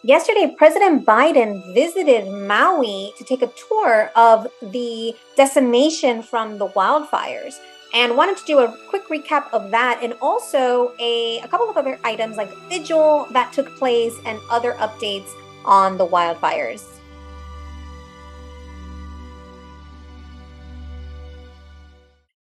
Yesterday, President Biden visited Maui to take a tour of the decimation from the wildfires and wanted to do a quick recap of that and also a couple of other items like vigil that took place and other updates on the wildfires.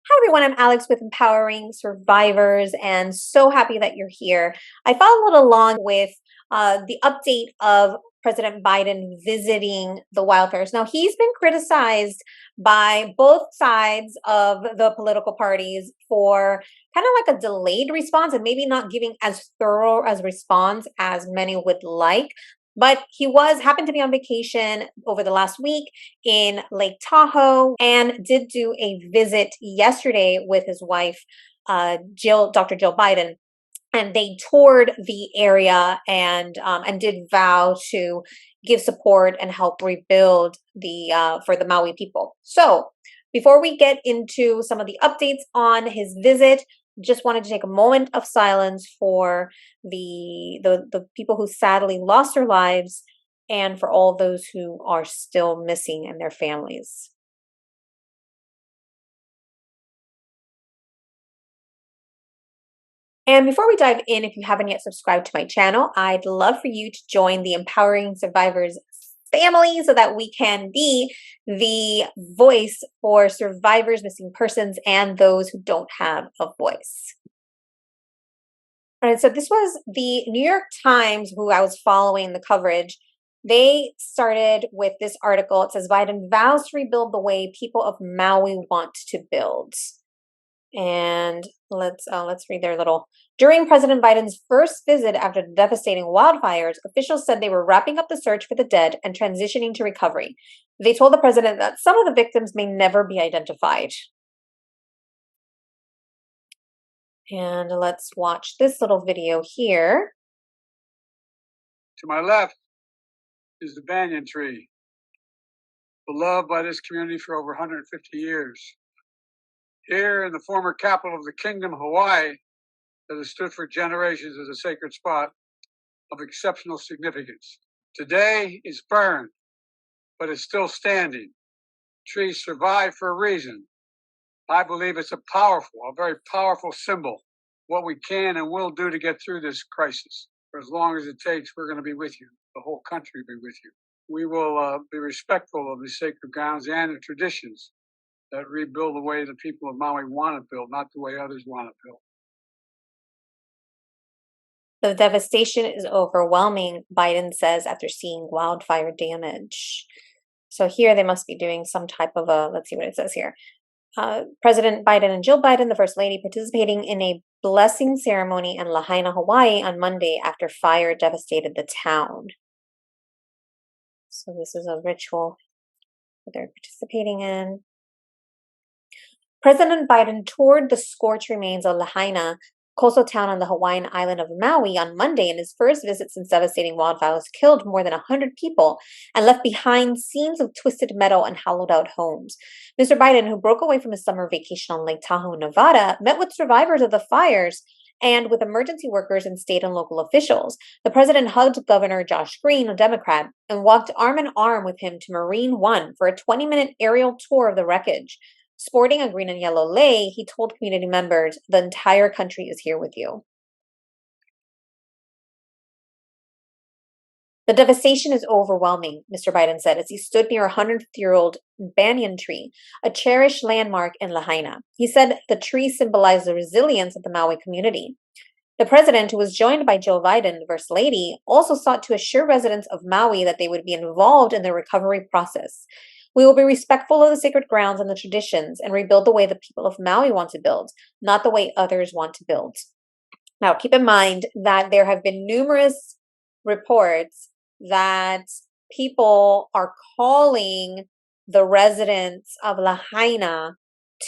Hi, everyone. I'm Alex with Empowering Survivors, and so happy that you're here. I followed along with the update of President Biden visiting the wildfires. Now, he's been criticized by both sides of the political parties for kind of like a delayed response and maybe not giving as thorough as response as many would like. But he happened to be on vacation over the last week in Lake Tahoe and did do a visit yesterday with his wife, Dr. Jill Biden, and they toured the area and did vow to give support and help rebuild for the Maui people. So before we get into some of the updates on his visit, just wanted to take a moment of silence for the people who sadly lost their lives and for all those who are still missing and their families. And before we dive in, if you haven't yet subscribed to my channel, I'd love for you to join the Empowering Survivors family so that we can be the voice for survivors, missing persons, and those who don't have a voice. All right, so this was the New York Times, who I was following the coverage. They started with this article. It says Biden vows to rebuild the way people of Maui want to build. And let's read their little. During President Biden's first visit after the devastating wildfires, officials said they were wrapping up the search for the dead and transitioning to recovery. They told the president that some of the victims may never be identified. And let's watch this little video here. To my left is the banyan tree, beloved by this community for over 150 years. Here in the former capital of the kingdom, Hawaii, that has stood for generations as a sacred spot of exceptional significance. Today it's burned, but it's still standing. Trees survive for a reason. I believe it's a very powerful symbol. What we can and will do to get through this crisis. For as long as it takes, we're going to be with you. The whole country will be with you. We will be respectful of the sacred grounds and the traditions that rebuild the way the people of Maui want to build, not the way others want to build. The devastation is overwhelming, Biden says after seeing wildfire damage. So here they must be doing some type of let's see what it says here. President Biden and Jill Biden, the First Lady, participating in a blessing ceremony in Lahaina, Hawaii on Monday after fire devastated the town. So this is a ritual that they're participating in. President Biden toured the scorched remains of Lahaina, coastal town on the Hawaiian island of Maui, on Monday in his first visit since devastating wildfires killed more than 100 people and left behind scenes of twisted metal and hollowed-out homes. Mr. Biden, who broke away from his summer vacation on Lake Tahoe, Nevada, met with survivors of the fires and with emergency workers and state and local officials. The president hugged Governor Josh Green, a Democrat, and walked arm in arm with him to Marine One for a 20-minute aerial tour of the wreckage. Sporting a green and yellow lei, he told community members, "The entire country is here with you." The devastation is overwhelming, Mr. Biden said as he stood near a 150-year-old banyan tree, a cherished landmark in Lahaina. He said the tree symbolized the resilience of the Maui community. The president, who was joined by Jill Biden, the First Lady, also sought to assure residents of Maui that they would be involved in the recovery process. We will be respectful of the sacred grounds and the traditions and rebuild the way the people of Maui want to build, not the way others want to build. Now, keep in mind that there have been numerous reports that people are calling the residents of Lahaina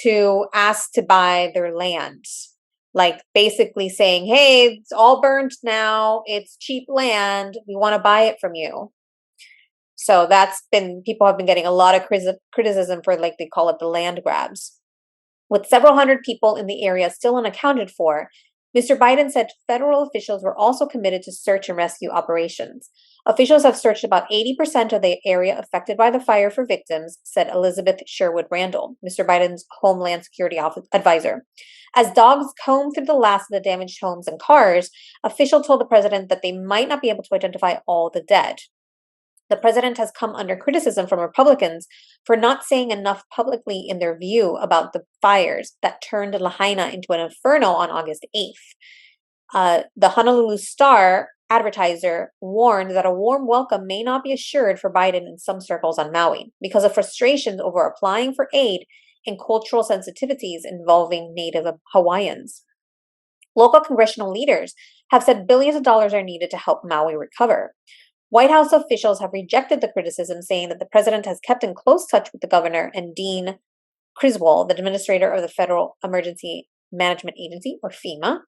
to ask to buy their land. Like basically saying, hey, it's all burned now. It's cheap land. We want to buy it from you. So people have been getting a lot of criticism for, like they call it, the land grabs. With several hundred people in the area still unaccounted for, Mr. Biden said federal officials were also committed to search and rescue operations. Officials have searched about 80% of the area affected by the fire for victims, said Elizabeth Sherwood Randall, Mr. Biden's Homeland Security advisor. As dogs combed through the last of the damaged homes and cars, officials told the president that they might not be able to identify all the dead. The president has come under criticism from Republicans for not saying enough publicly in their view about the fires that turned Lahaina into an inferno on August 8th. The Honolulu Star advertiser warned that a warm welcome may not be assured for Biden in some circles on Maui because of frustrations over applying for aid and cultural sensitivities involving Native Hawaiians. Local congressional leaders have said billions of dollars are needed to help Maui recover. White House officials have rejected the criticism, saying that the president has kept in close touch with the governor and Dean Criswell, the administrator of the Federal Emergency Management Agency, or FEMA.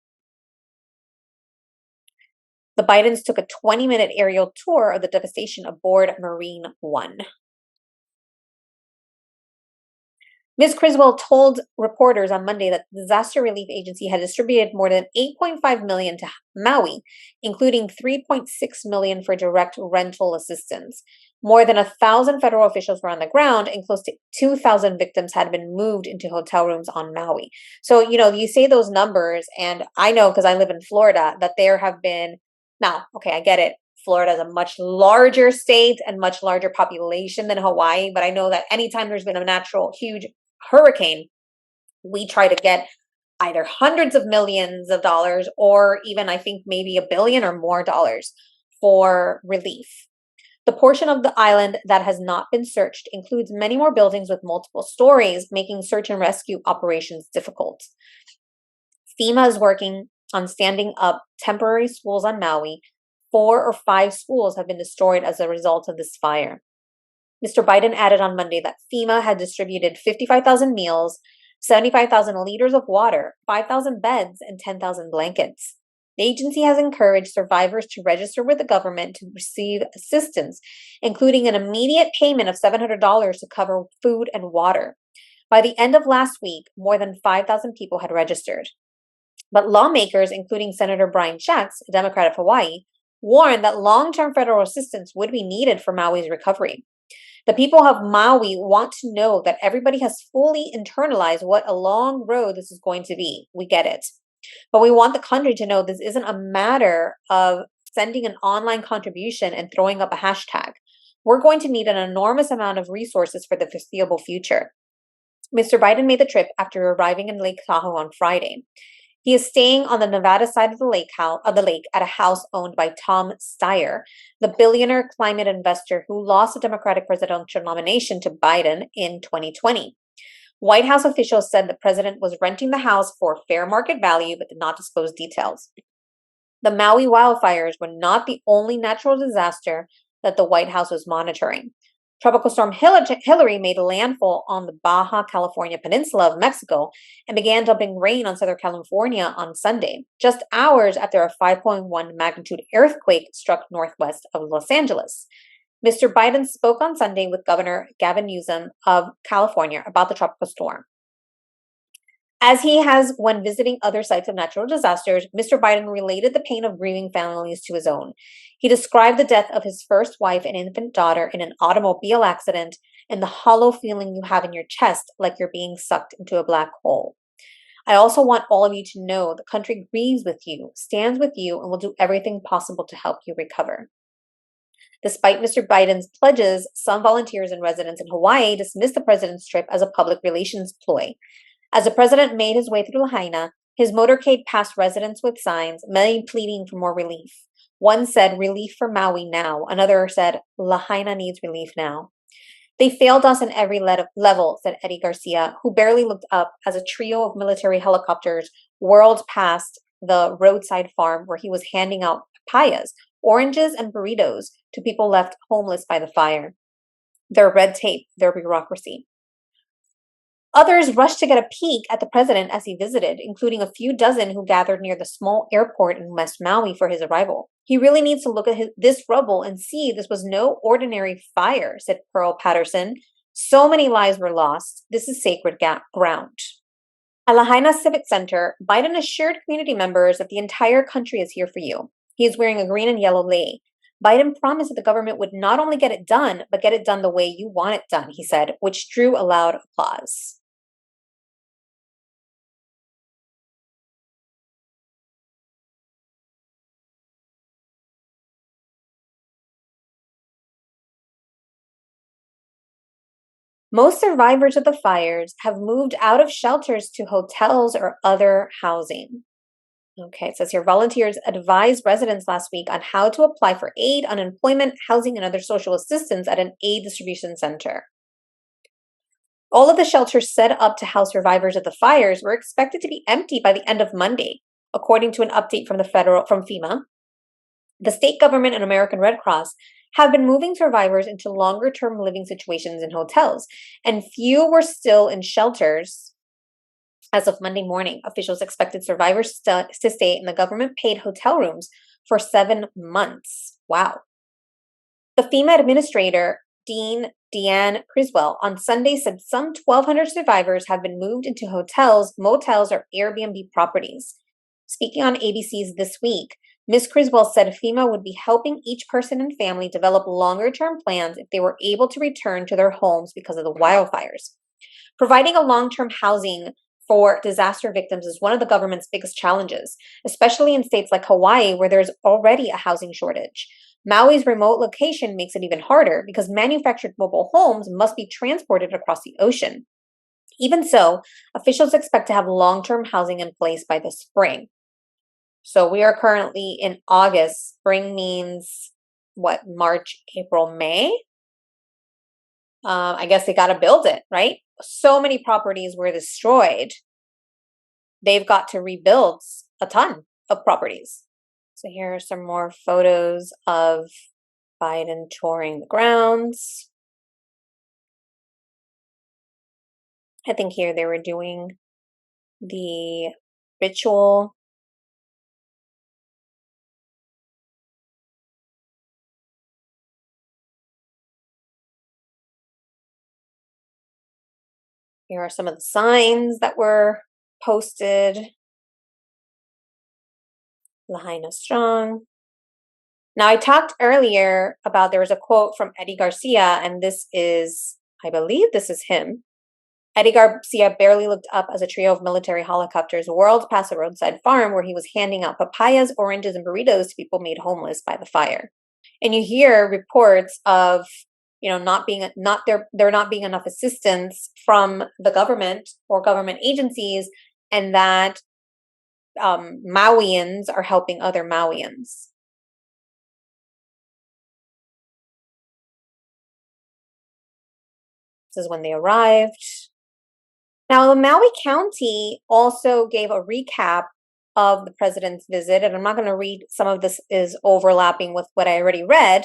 The Bidens took a 20-minute aerial tour of the devastation aboard Marine One. Ms. Criswell told reporters on Monday that the disaster relief agency had distributed more than $8.5 million to Maui, including $3.6 million for direct rental assistance. More than 1,000 federal officials were on the ground, and close to 2,000 victims had been moved into hotel rooms on Maui. So, you say those numbers, and I know because I live in Florida that there have been, now, okay, I get it. Florida is a much larger state and much larger population than Hawaii, but I know that anytime there's been a natural huge hurricane, we try to get either hundreds of millions of dollars or even, I think, maybe $1 billion or more dollars for relief. The portion of the island that has not been searched includes many more buildings with multiple stories, making search and rescue operations difficult. FEMA is working on standing up temporary schools on Maui. 4 or 5 schools have been destroyed as a result of this fire. Mr. Biden added on Monday that FEMA had distributed 55,000 meals, 75,000 liters of water, 5,000 beds, and 10,000 blankets. The agency has encouraged survivors to register with the government to receive assistance, including an immediate payment of $700 to cover food and water. By the end of last week, more than 5,000 people had registered. But lawmakers, including Senator Brian Schatz, a Democrat of Hawaii, warned that long-term federal assistance would be needed for Maui's recovery. The people of Maui want to know that everybody has fully internalized what a long road this is going to be. We get it. But we want the country to know this isn't a matter of sending an online contribution and throwing up a hashtag. We're going to need an enormous amount of resources for the foreseeable future. Mr. Biden made the trip after arriving in Lake Tahoe on Friday. He is staying on the Nevada side of the lake at a house owned by Tom Steyer, the billionaire climate investor who lost the Democratic presidential nomination to Biden in 2020. White House officials said the president was renting the house for fair market value but did not disclose details. The Maui wildfires were not the only natural disaster that the White House was monitoring. Tropical storm Hillary made landfall on the Baja California peninsula of Mexico and began dumping rain on Southern California on Sunday, just hours after a 5.1 magnitude earthquake struck northwest of Los Angeles. Mr. Biden spoke on Sunday with Governor Gavin Newsom of California about the tropical storm. As he has when visiting other sites of natural disasters, Mr. Biden related the pain of grieving families to his own. He described the death of his first wife and infant daughter in an automobile accident and the hollow feeling you have in your chest like you're being sucked into a black hole. I also want all of you to know the country grieves with you, stands with you, and will do everything possible to help you recover. Despite Mr. Biden's pledges, some volunteers and residents in Hawaii dismissed the president's trip as a public relations ploy. As the president made his way through Lahaina, his motorcade passed residents with signs, many pleading for more relief. One said, "Relief for Maui now." Another said, "Lahaina needs relief now." "They failed us in every level," said Eddie Garcia, who barely looked up as a trio of military helicopters whirled past the roadside farm where he was handing out papayas, oranges, and burritos to people left homeless by the fire. Their red tape, their bureaucracy. Others rushed to get a peek at the president as he visited, including a few dozen who gathered near the small airport in West Maui for his arrival. "He really needs to look at this rubble and see this was no ordinary fire," said Pearl Patterson. "So many lives were lost. This is sacred ground." At Lahaina Civic Center, Biden assured community members that the entire country is here for you. He is wearing a green and yellow lei. Biden promised that the government would not only get it done, but get it done the way you want it done, he said, which drew a loud applause. Most survivors of the fires have moved out of shelters to hotels or other housing. Okay, it says here volunteers advised residents last week on how to apply for aid, unemployment, housing, and other social assistance at an aid distribution center. All of the shelters set up to house survivors of the fires were expected to be empty by the end of Monday, according to an update from FEMA. The state government and American Red Cross have been moving survivors into longer-term living situations in hotels, and few were still in shelters. As of Monday morning, officials expected survivors to stay in the government-paid hotel rooms for 7 months. Wow. The FEMA administrator, Deanne Criswell, on Sunday said some 1,200 survivors have been moved into hotels, motels, or Airbnb properties. Speaking on ABC's This Week, Ms. Criswell said FEMA would be helping each person and family develop longer-term plans if they were able to return to their homes because of the wildfires. Providing a long-term housing for disaster victims is one of the government's biggest challenges, especially in states like Hawaii, where there's already a housing shortage. Maui's remote location makes it even harder because manufactured mobile homes must be transported across the ocean. Even so, officials expect to have long-term housing in place by the spring. So we are currently in August. Spring means what? March, April, May? I guess they got to build it, right? So many properties were destroyed. They've got to rebuild a ton of properties. So here are some more photos of Biden touring the grounds. I think here they were doing the ritual. Here are some of the signs that were posted. Lahaina strong. Now, I talked earlier about there was a quote from Eddie Garcia, and this is, I believe this is him. Eddie Garcia barely looked up as a trio of military helicopters whirled past a roadside farm where he was handing out papayas, oranges, and burritos to people made homeless by the fire. And you hear reports of, there not being enough assistance from the government or government agencies, and that Mauians are helping other Mauians. This is when they arrived. Now, Maui County also gave a recap of the president's visit, and I'm not going to read, some of this is overlapping with what I already read,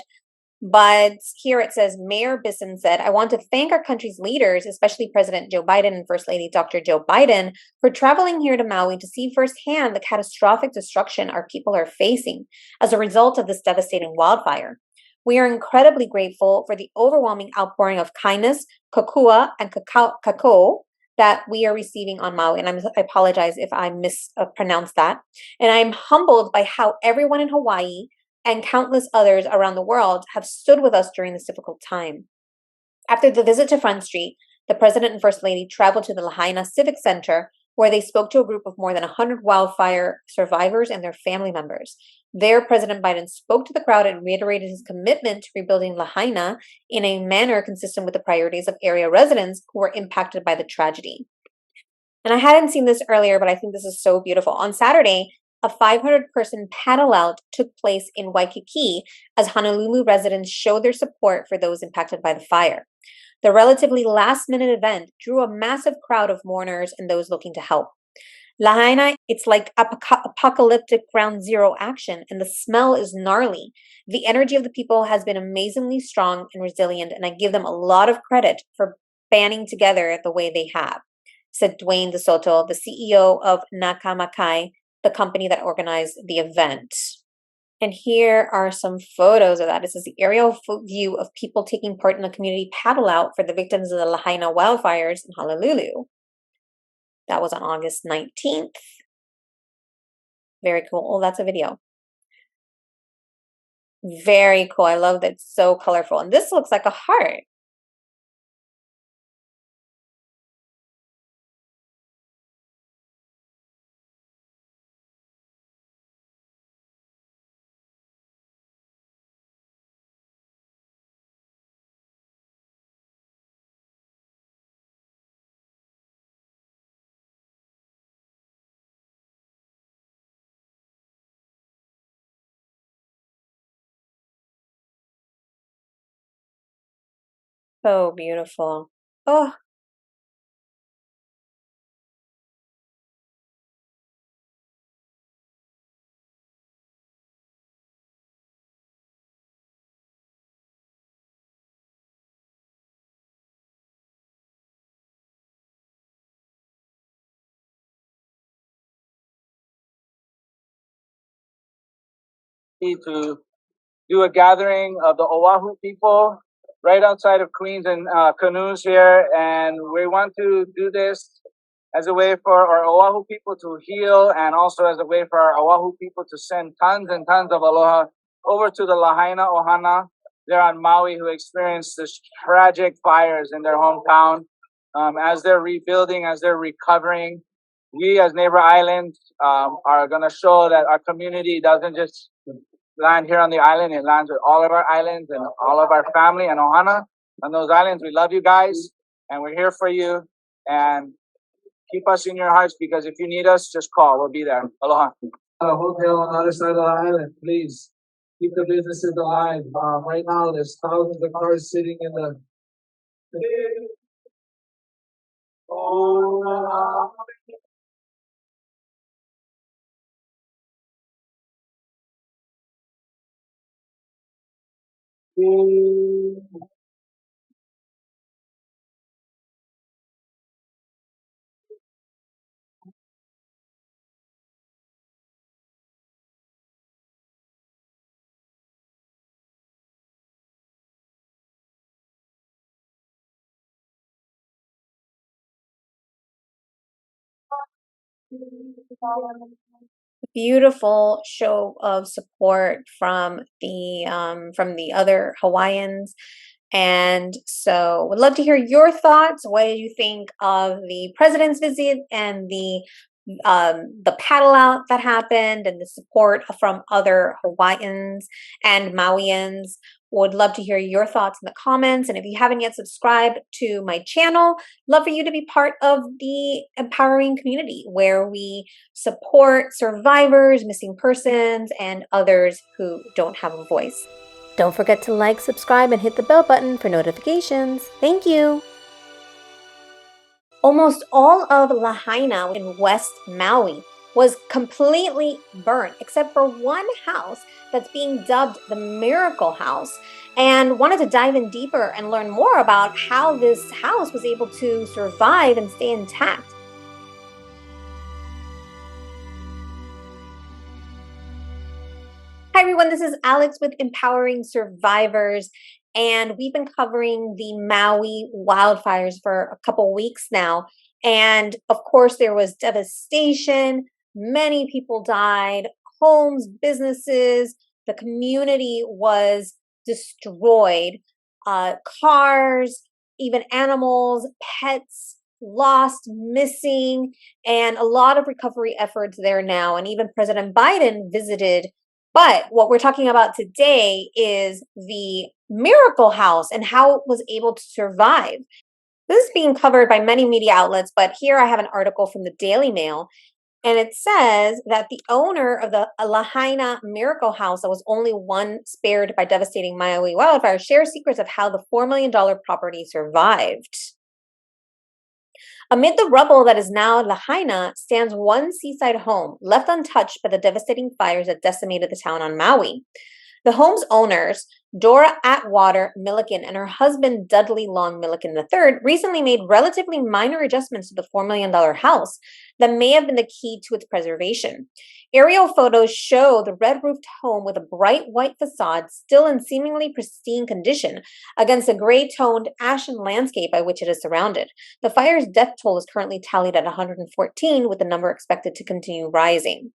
but here it says, Mayor Bisson said, I want to thank our country's leaders, especially President Joe Biden and First Lady Dr. Joe Biden, for traveling here to Maui to see firsthand the catastrophic destruction our people are facing as a result of this devastating wildfire. We are incredibly grateful for the overwhelming outpouring of kindness, kokua, and kakao that we are receiving on Maui. And I apologize if I mispronounced that. And I'm humbled by how everyone in Hawaii and countless others around the world have stood with us during this difficult time. After the visit to Front Street, the President and First Lady traveled to the Lahaina Civic Center, where they spoke to a group of more than 100 wildfire survivors and their family members. There, President Biden spoke to the crowd and reiterated his commitment to rebuilding Lahaina in a manner consistent with the priorities of area residents who were impacted by the tragedy. And I hadn't seen this earlier, but I think this is so beautiful. On Saturday, a 500-person paddle out took place in Waikiki as Honolulu residents showed their support for those impacted by the fire. The relatively last-minute event drew a massive crowd of mourners and those looking to help. Lahaina, it's like apocalyptic ground zero action, and the smell is gnarly. The energy of the people has been amazingly strong and resilient, and I give them a lot of credit for banding together the way they have, said Dwayne DeSoto, the CEO of Nakamakai, the company that organized the event. And here are some photos of that. This is the aerial view of people taking part in the community paddle out for the victims of the Lahaina wildfires in Honolulu. That was on August 19th. Very cool. Oh, that's a video. Very cool. I love that it's so colorful. And this looks like a heart. So beautiful. Oh, to do a gathering of the Oahu people right outside of Queens and canoes here. And we want to do this as a way for our Oahu people to heal and also as a way for our Oahu people to send tons and tons of aloha over to the Lahaina Ohana there on Maui who experienced this tragic fires in their hometown. As they're rebuilding, as they're recovering, we as neighbor islands are going to show that our community doesn't just land here on the island. It lands with all of our islands and all of our family and Ohana on those islands. We love you guys and we're here for you. And keep us in your hearts because if you need us, just call. We'll be there. Aloha. A hotel on the other side of the island, please. Keep the businesses alive. Right now, there's thousands of cars sitting in the. Oh, beautiful show of support from the other Hawaiians. And so would love to hear your thoughts. What do you think of the president's visit and the paddle out that happened and the support from other Hawaiians and Mauians? Would love to hear your thoughts in the comments. And if you haven't yet subscribed to my channel, love for you to be part of the empowering community where we support survivors, missing persons, and others who don't have a voice. Don't forget to like, subscribe, and hit the bell button for notifications. Thank you! Almost all of Lahaina in West Maui was completely burnt, except for one house that's being dubbed the Miracle House, and wanted to dive in deeper and learn more about how this house was able to survive and stay intact. Hi everyone, this is Alex with Empowering Survivors, and we've been covering the Maui wildfires for a couple weeks now. And of course, there was devastation. Many people died, homes, businesses, the community was destroyed. Cars, even animals, pets lost, missing, and a lot of recovery efforts there now. And even President Biden visited, but what we're talking about today is the Miracle House and how it was able to survive. This is being covered by many media outlets, but here I have an article from the Daily Mail, and it says that the owner of the Lahaina Miracle House, that was only one spared by devastating Maui wildfires, shares secrets of how the $4 million property survived. Amid the rubble that is now Lahaina stands one seaside home left untouched by the devastating fires that decimated the town on Maui. The home's owners, Dora Atwater Milliken and her husband Dudley Long Milliken III, recently made relatively minor adjustments to the $4 million house that may have been the key to its preservation. Aerial photos show the red-roofed home with a bright white facade still in seemingly pristine condition against a gray-toned ashen landscape by which it is surrounded. The fire's death toll is currently tallied at 114, with the number expected to continue rising.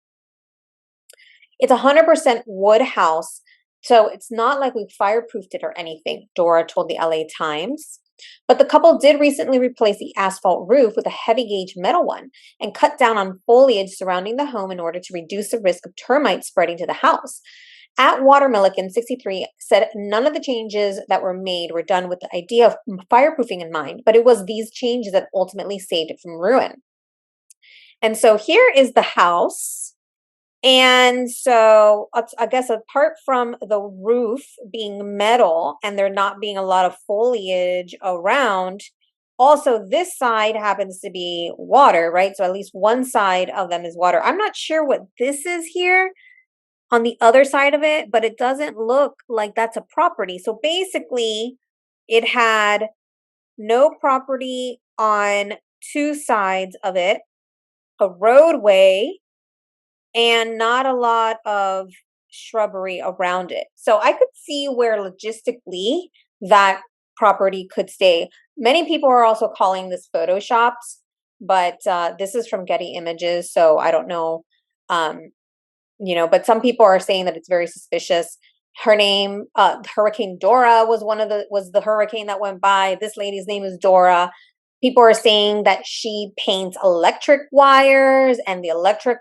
It's a 100% wood house So it's not like we fireproofed it or anything, Dora told the LA Times. But the couple did recently replace the asphalt roof with a heavy gauge metal one and cut down on foliage surrounding the home in order to reduce the risk of termites spreading to the house. Atwater Milliken, 63, said none of the changes that were made were done with the idea of fireproofing in mind, but it was these changes that ultimately saved it from ruin. And so here is the house. And so I guess apart from the roof being metal and there not being a lot of foliage around, also this side happens to be water, right? So at least one side of them is water. I'm not sure what this is here on the other side of it, but it doesn't look like that's a property. So basically, it had no property on two sides of it, a roadway, and not a lot of shrubbery around it. So I could see where logistically that property could stay. Many people are also calling this photoshopped, but this is from Getty Images, so I don't know. But some people are saying that it's very suspicious. Her name, Hurricane Dora, was the hurricane that went by. This lady's name is Dora. People are saying that she paints electric wires, and the electric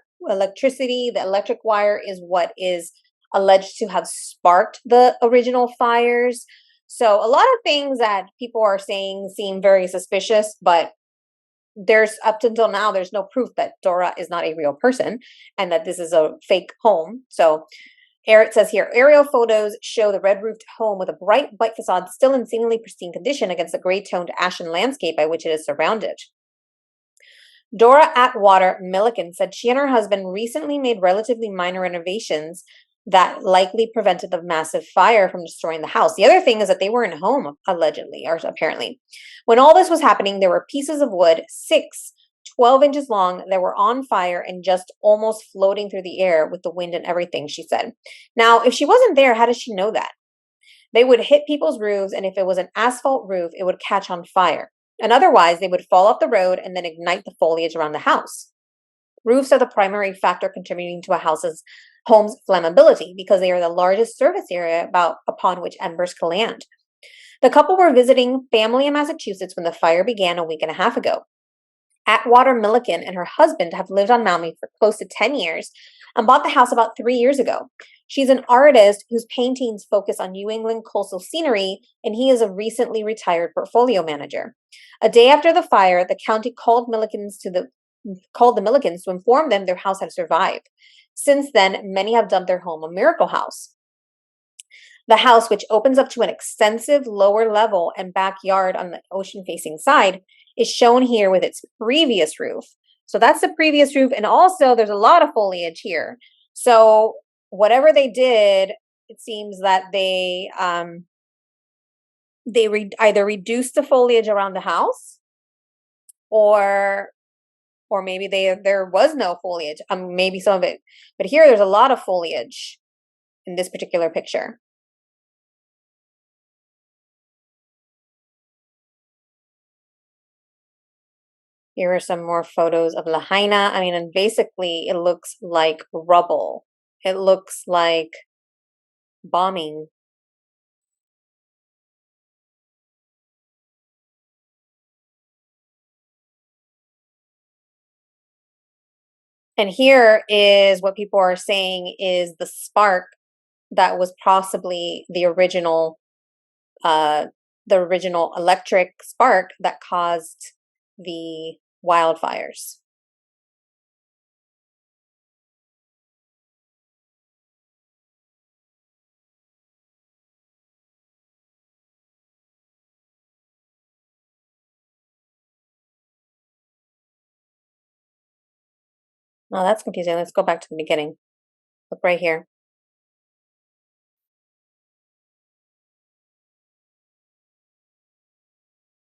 wire is what is alleged to have sparked the original fires. So a lot of things that people are saying seem very suspicious, but there's up until now, there's no proof that Dora is not a real person and that this is a fake home. So it says here, aerial photos show the red-roofed home with a bright white facade still in seemingly pristine condition against the gray-toned ashen landscape by which it is surrounded. Dora Atwater Milliken said she and her husband recently made relatively minor renovations that likely prevented the massive fire from destroying the house. The other thing is that they weren't home, allegedly, or apparently. When all this was happening, there were pieces of wood, 12 inches long, that were on fire and just almost floating through the air with the wind and everything, she said. Now, if she wasn't there, how does she know that? They would hit people's roofs, and if it was an asphalt roof, it would catch on fire. And otherwise, they would fall off the road and then ignite the foliage around the house. Roofs are the primary factor contributing to a home's flammability because they are the largest surface area upon which embers can land. The couple were visiting family in Massachusetts when the fire began a week and a half ago. Atwater Milliken and her husband have lived on Maui for close to 10 years and bought the house about 3 years ago. She's an artist whose paintings focus on New England coastal scenery, and he is a recently retired portfolio manager. A day after the fire, the county called the Millikens to inform them their house had survived. Since then, many have dubbed their home a miracle house. The house, which opens up to an extensive lower level and backyard on the ocean-facing side, is shown here with its previous roof. So that's the previous roof, and also there's a lot of foliage here. So whatever they did, it seems that they either reduced the foliage around the house, or maybe there was no foliage. Maybe some of it, but here there's a lot of foliage in this particular picture. Here are some more photos of Lahaina. I mean, and basically it looks like rubble. It looks like bombing. And here is what people are saying is the spark that was possibly the original electric spark that caused the wildfires. Oh, that's confusing. Let's go back to the beginning. Look right here.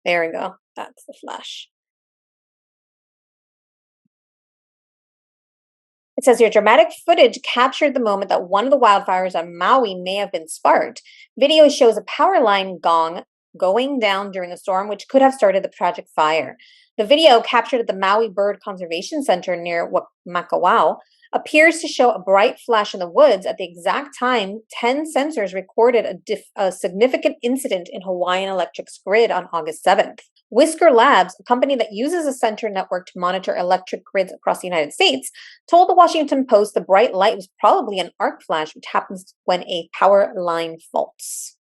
There we go. That's the flash. It says here, dramatic footage captured the moment that one of the wildfires on Maui may have been sparked. Video shows a power line gong going down during a storm, which could have started the tragic fire. The video, captured at the Maui Bird Conservation Center near Makawao, appears to show a bright flash in the woods at the exact time 10 sensors recorded a significant incident in Hawaiian Electric's grid on August 7th. Whisker Labs, a company that uses a sensor network to monitor electric grids across the United States, told the Washington Post the bright light was probably an arc flash, which happens when a power line faults.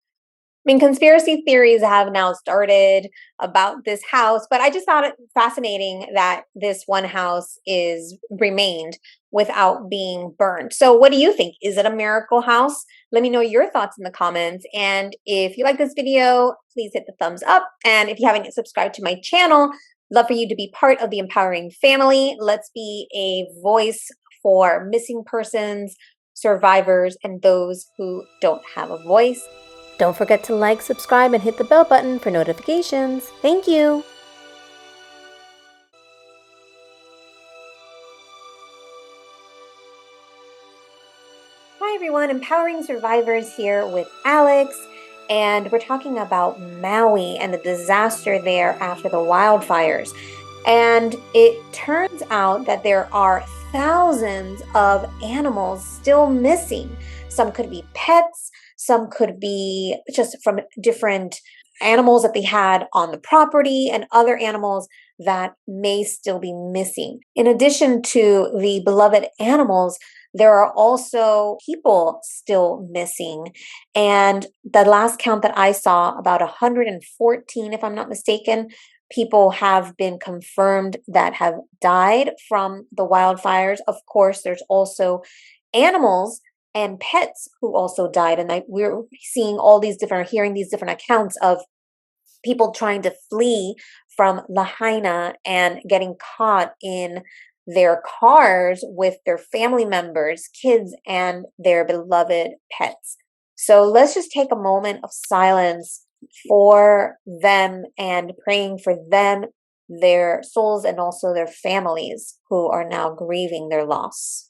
I mean, conspiracy theories have now started about this house, but I just found it fascinating that this one house is remained without being burned. So what do you think? Is it a miracle house? Let me know your thoughts in the comments. And if you like this video, please hit the thumbs up. And if you haven't yet subscribed to my channel, love for you to be part of the empowering family. Let's be a voice for missing persons, survivors, and those who don't have a voice. Don't forget to like, subscribe, and hit the bell button for notifications. Thank you. Hi everyone, Empowering Survivors here with Alex, and we're talking about Maui and the disaster there after the wildfires. And it turns out that there are thousands of animals still missing. Some could be pets, some could be just from different animals that they had on the property, and other animals that may still be missing. In addition to the beloved animals, there are also people still missing. And the last count that I saw, about 114, if I'm not mistaken, people have been confirmed that have died from the wildfires. Of course, there's also animals and pets who also died. And we're seeing all these different, hearing these different accounts of people trying to flee from Lahaina and getting caught in their cars with their family members, kids, and their beloved pets. So let's just take a moment of silence for them and praying for them, their souls, and also their families who are now grieving their loss.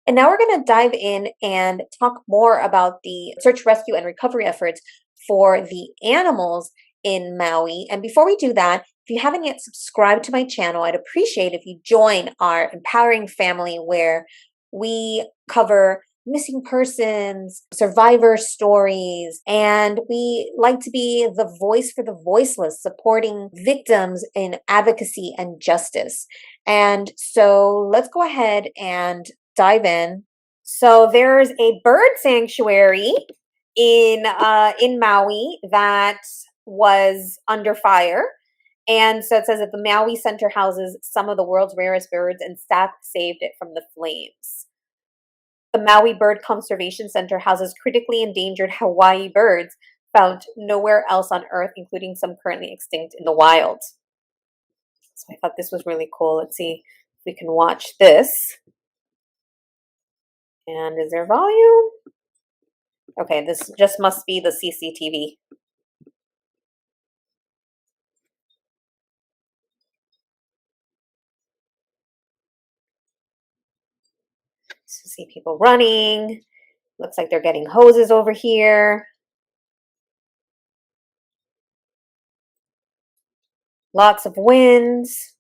And now we're going to dive in and talk more about the search, rescue, and recovery efforts for the animals in Maui. And before we do that, if you haven't yet subscribed to my channel, I'd appreciate if you join our empowering family where we cover missing persons, survivor stories, and we like to be the voice for the voiceless, supporting victims in advocacy and justice. And so let's go ahead and dive in. So there's a bird sanctuary in Maui that was under fire. And so it says that the Maui Center houses some of the world's rarest birds, and staff saved it from the flames. The Maui Bird Conservation Center houses critically endangered Hawaii birds found nowhere else on Earth, including some currently extinct in the wild. So I thought this was really cool. Let's see if we can watch this. And is there volume? Okay, this just must be the CCTV. So see people running. Looks like they're getting hoses over here. Lots of winds.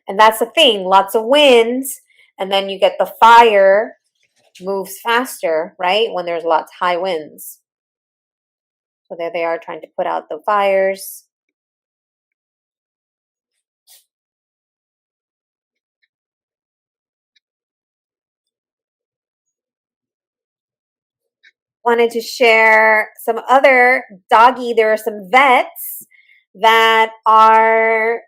And that's the thing, lots of winds. And then you get the fire moves faster, right? When there's lots of high winds. So there they are trying to put out the fires. Wanted to share some other doggy. There are some vets that are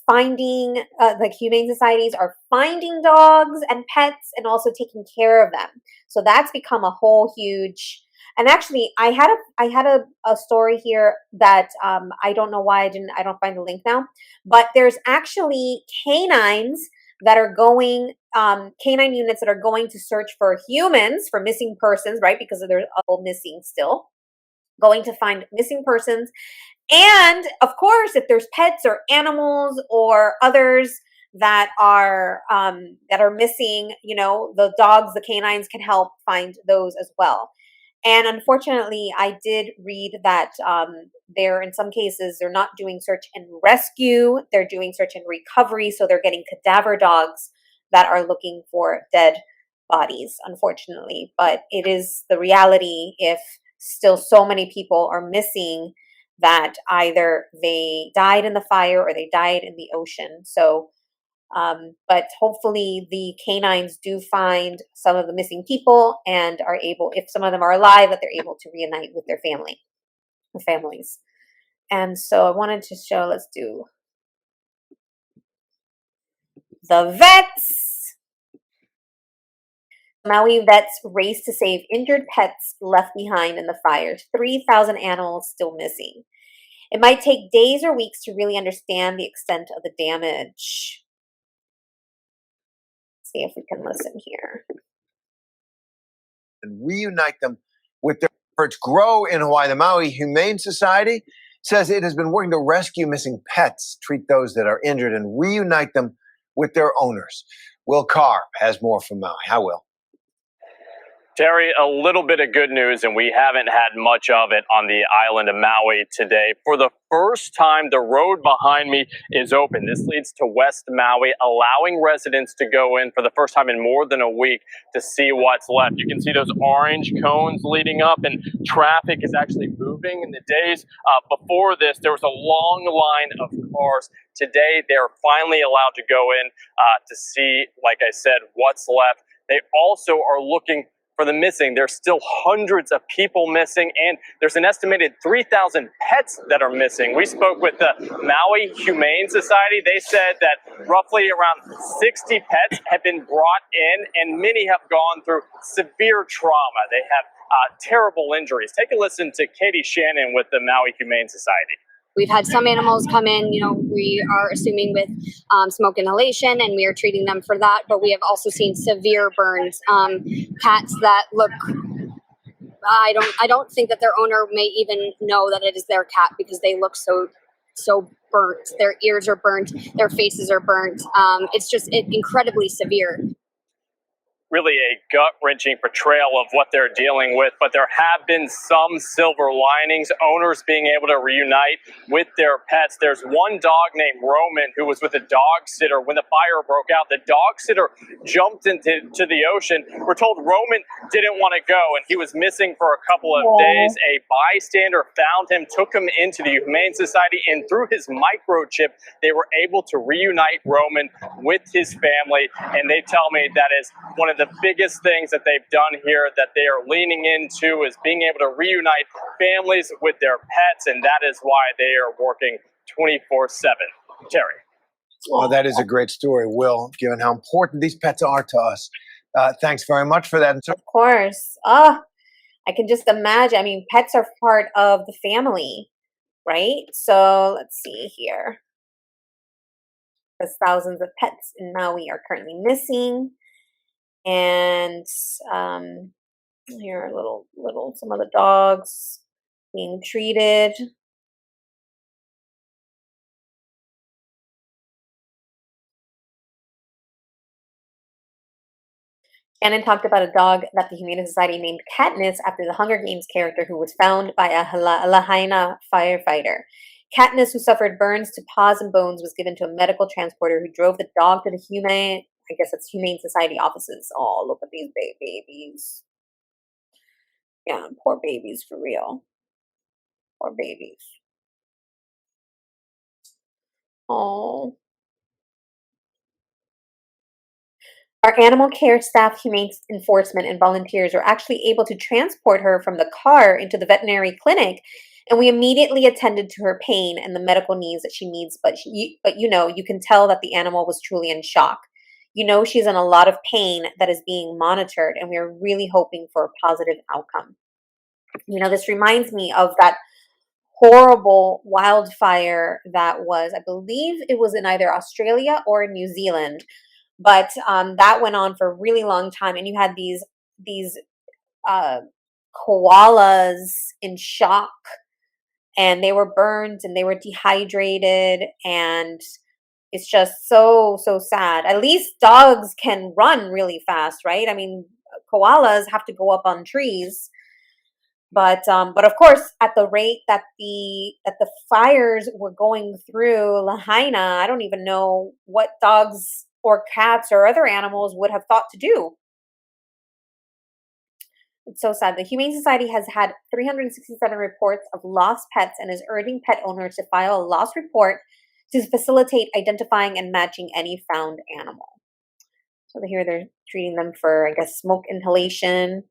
finding, like humane societies are finding dogs and pets and also taking care of them. So that's become a whole huge. And actually, I had a story here that I don't know why I don't find the link now, but there's actually canines that are going, canine units that are going to search for humans, for missing persons, right? Because there's all missing still, going to find missing persons. And of course, if there's pets or animals or others that are missing, you know, the dogs, the canines can help find those as well. And unfortunately, I did read that they're, in some cases, they're not doing search and rescue, they're doing search and recovery. So they're getting cadaver dogs that are looking for dead bodies, unfortunately. But it is the reality if still so many people are missing, that either they died in the fire or they died in the ocean. So but hopefully the canines do find some of the missing people and are able, if some of them are alive, that they're able to reunite with their families. And so I wanted to show, let's do the vets. Maui vets race to save injured pets left behind in the fires. 3,000 animals still missing. It might take days or weeks to really understand the extent of the damage. Let's see if we can listen here. And reunite them with their efforts grow in Hawaii. The Maui Humane Society says it has been working to rescue missing pets, treat those that are injured, and reunite them with their owners. Will Carr has more from Maui. Hi, Will. Terry, a little bit of good news, and we haven't had much of it on the island of Maui today. For the first time, the road behind me is open. This leads to West Maui, allowing residents to go in for the first time in more than a week to see what's left. You can see those orange cones leading up, and traffic is actually moving. In the days before this, there was a long line of cars. Today, they're finally allowed to go in to see, like I said, what's left. They also are looking for the missing. There's still hundreds of people missing, and there's an estimated 3,000 pets that are missing. We spoke with the Maui Humane Society. They said that roughly around 60 pets have been brought in, and many have gone through severe trauma. They have terrible injuries. Take a listen to Katie Shannon with the Maui Humane Society. We've had some animals come in, we are assuming with smoke inhalation, and we are treating them for that. But we have also seen severe burns. Cats that look, I don't think that their owner may even know that it is their cat, because they look so burnt. Their ears are burnt, their faces are burnt. It's just incredibly severe. Really a gut-wrenching portrayal of what they're dealing with, but there have been some silver linings, owners being able to reunite with their pets. There's one dog named Roman who was with a dog sitter when the fire broke out. The dog sitter jumped into the ocean. We're told Roman didn't want to go, and he was missing for a couple of days. A bystander found him, took him into the Humane Society, and through his microchip, they were able to reunite Roman with his family, and they tell me that is one of the biggest things that they've done here, that they are leaning into, is being able to reunite families with their pets, and that is why they are working 24/7. Terry. Well, that is a great story, Will, given how important these pets are to us. Thanks very much for that. Of course. I can just imagine. I mean, pets are part of the family, right? So let's see here. Because thousands of pets in Maui are currently missing. And here are little some of the dogs being treated. Shannon talked about a dog that the Humane Society named Katniss after the Hunger Games character who was found by a Lahaina firefighter. Katniss, who suffered burns to paws and bones, was given to a medical transporter who drove the dog to the Humane Society offices. Oh, look at these babies. Yeah, poor babies for real. Poor babies. Oh. Our animal care staff, humane enforcement, and volunteers were actually able to transport her from the car into the veterinary clinic, and we immediately attended to her pain and the medical needs that she needs. But you can tell that the animal was truly in shock. She's in a lot of pain that is being monitored, and we are really hoping for a positive outcome. This reminds me of that horrible wildfire that was, I believe it was in either Australia or New Zealand, but that went on for a really long time, and you had these koalas in shock, and they were burned and they were dehydrated, and it's just so sad. At least dogs can run really fast, right? I mean, koalas have to go up on trees. But of course, at the rate that the fires were going through Lahaina, I don't even know what dogs or cats or other animals would have thought to do. It's so sad. The Humane Society has had 367 reports of lost pets and is urging pet owners to file a lost report to facilitate identifying and matching any found animal. So here they're treating them for, I guess, smoke inhalation.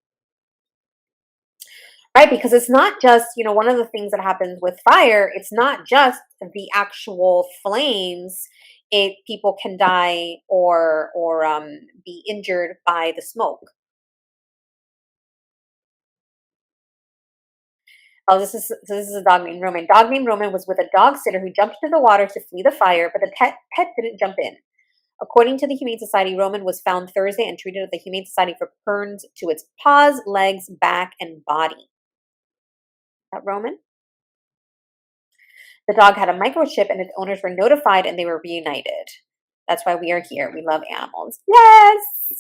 Right, because it's not just, one of the things that happens with fire, it's not just the actual flames. People can die or be injured by the smoke. Oh, this is a dog named Roman. Dog named Roman was with a dog sitter who jumped into the water to flee the fire, but the pet didn't jump in. According to the Humane Society, Roman was found Thursday and treated at the Humane Society for burns to its paws, legs, back, and body. That Roman? The dog had a microchip and its owners were notified and they were reunited. That's why we are here. We love animals. Yes,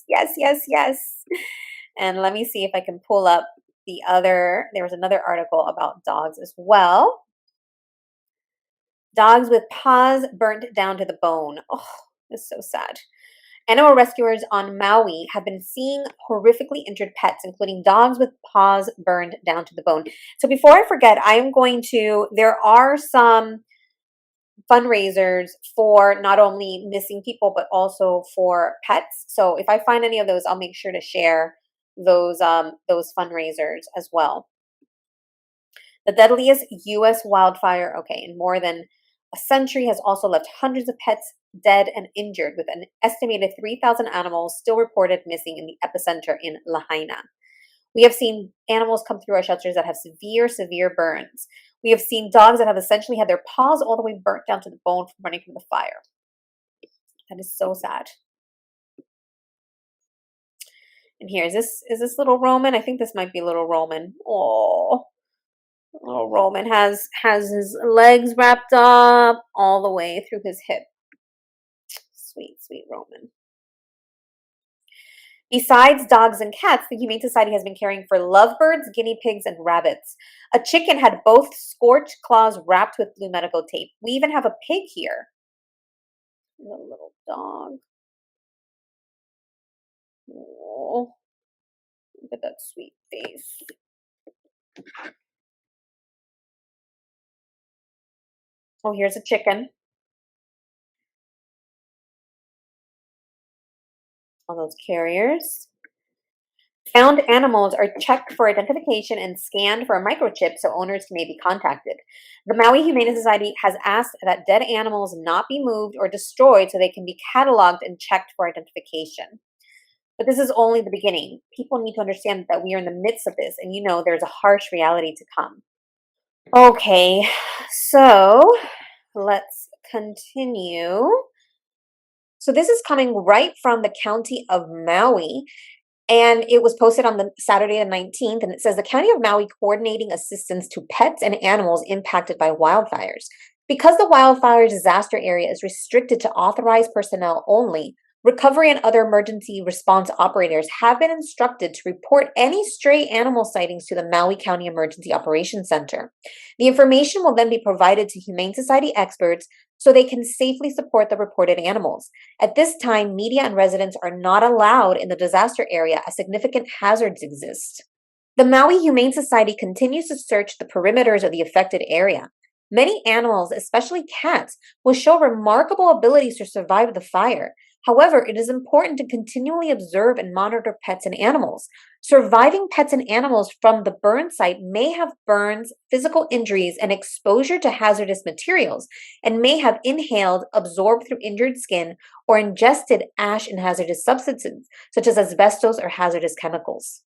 yes, yes, yes. And let me see if I can pull up there was another article about dogs as well. Dogs with paws burnt down to the bone. Oh, it's so sad. Animal rescuers on Maui have been seeing horrifically injured pets, including dogs with paws burned down to the bone. So before I forget, there are some fundraisers for not only missing people, but also for pets. So if I find any of those, I'll make sure to share those fundraisers as well. The deadliest U.S. wildfire, in more than a century, has also left hundreds of pets dead and injured, with an estimated 3,000 animals still reported missing in the epicenter in Lahaina. We have seen animals come through our shelters that have severe, severe burns. We have seen dogs that have essentially had their paws all the way burnt down to the bone from running from the fire. That is so sad. And here, is this little Roman? I think this might be little Roman. Oh, little Roman has his legs wrapped up all the way through his hip. Sweet, sweet Roman. Besides dogs and cats, the Humane Society has been caring for lovebirds, guinea pigs, and rabbits. A chicken had both scorched claws wrapped with blue medical tape. We even have a pig here. A little dog. Oh, look at that sweet face. Oh, here's a chicken. All those carriers. Found animals are checked for identification and scanned for a microchip so owners may be contacted. The Maui Humane Society has asked that dead animals not be moved or destroyed so they can be cataloged and checked for identification. But this is only the beginning. People need to understand that we are in the midst of this, and there's a harsh reality to come. Okay, so let's continue. So this is coming right from the county of Maui. And it was posted on the Saturday the 19th, and it says the County of Maui coordinating assistance to pets and animals impacted by wildfires. Because the wildfire disaster area is restricted to authorized personnel only, recovery and other emergency response operators have been instructed to report any stray animal sightings to the Maui County Emergency Operations Center. The information will then be provided to Humane Society experts so they can safely support the reported animals. At this time, media and residents are not allowed in the disaster area as significant hazards exist. The Maui Humane Society continues to search the perimeters of the affected area. Many animals, especially cats, will show remarkable abilities to survive the fire. However, it is important to continually observe and monitor pets and animals. Surviving pets and animals from the burn site may have burns, physical injuries, and exposure to hazardous materials, and may have inhaled, absorbed through injured skin, or ingested ash and hazardous substances, such as asbestos or hazardous chemicals.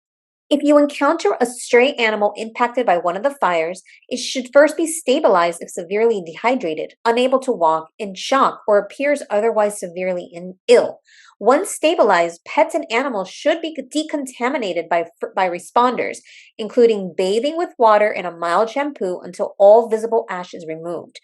If you encounter a stray animal impacted by one of the fires, it should first be stabilized if severely dehydrated, unable to walk, in shock, or appears otherwise severely ill. Once stabilized, pets and animals should be decontaminated by responders, including bathing with water and a mild shampoo until all visible ash is removed.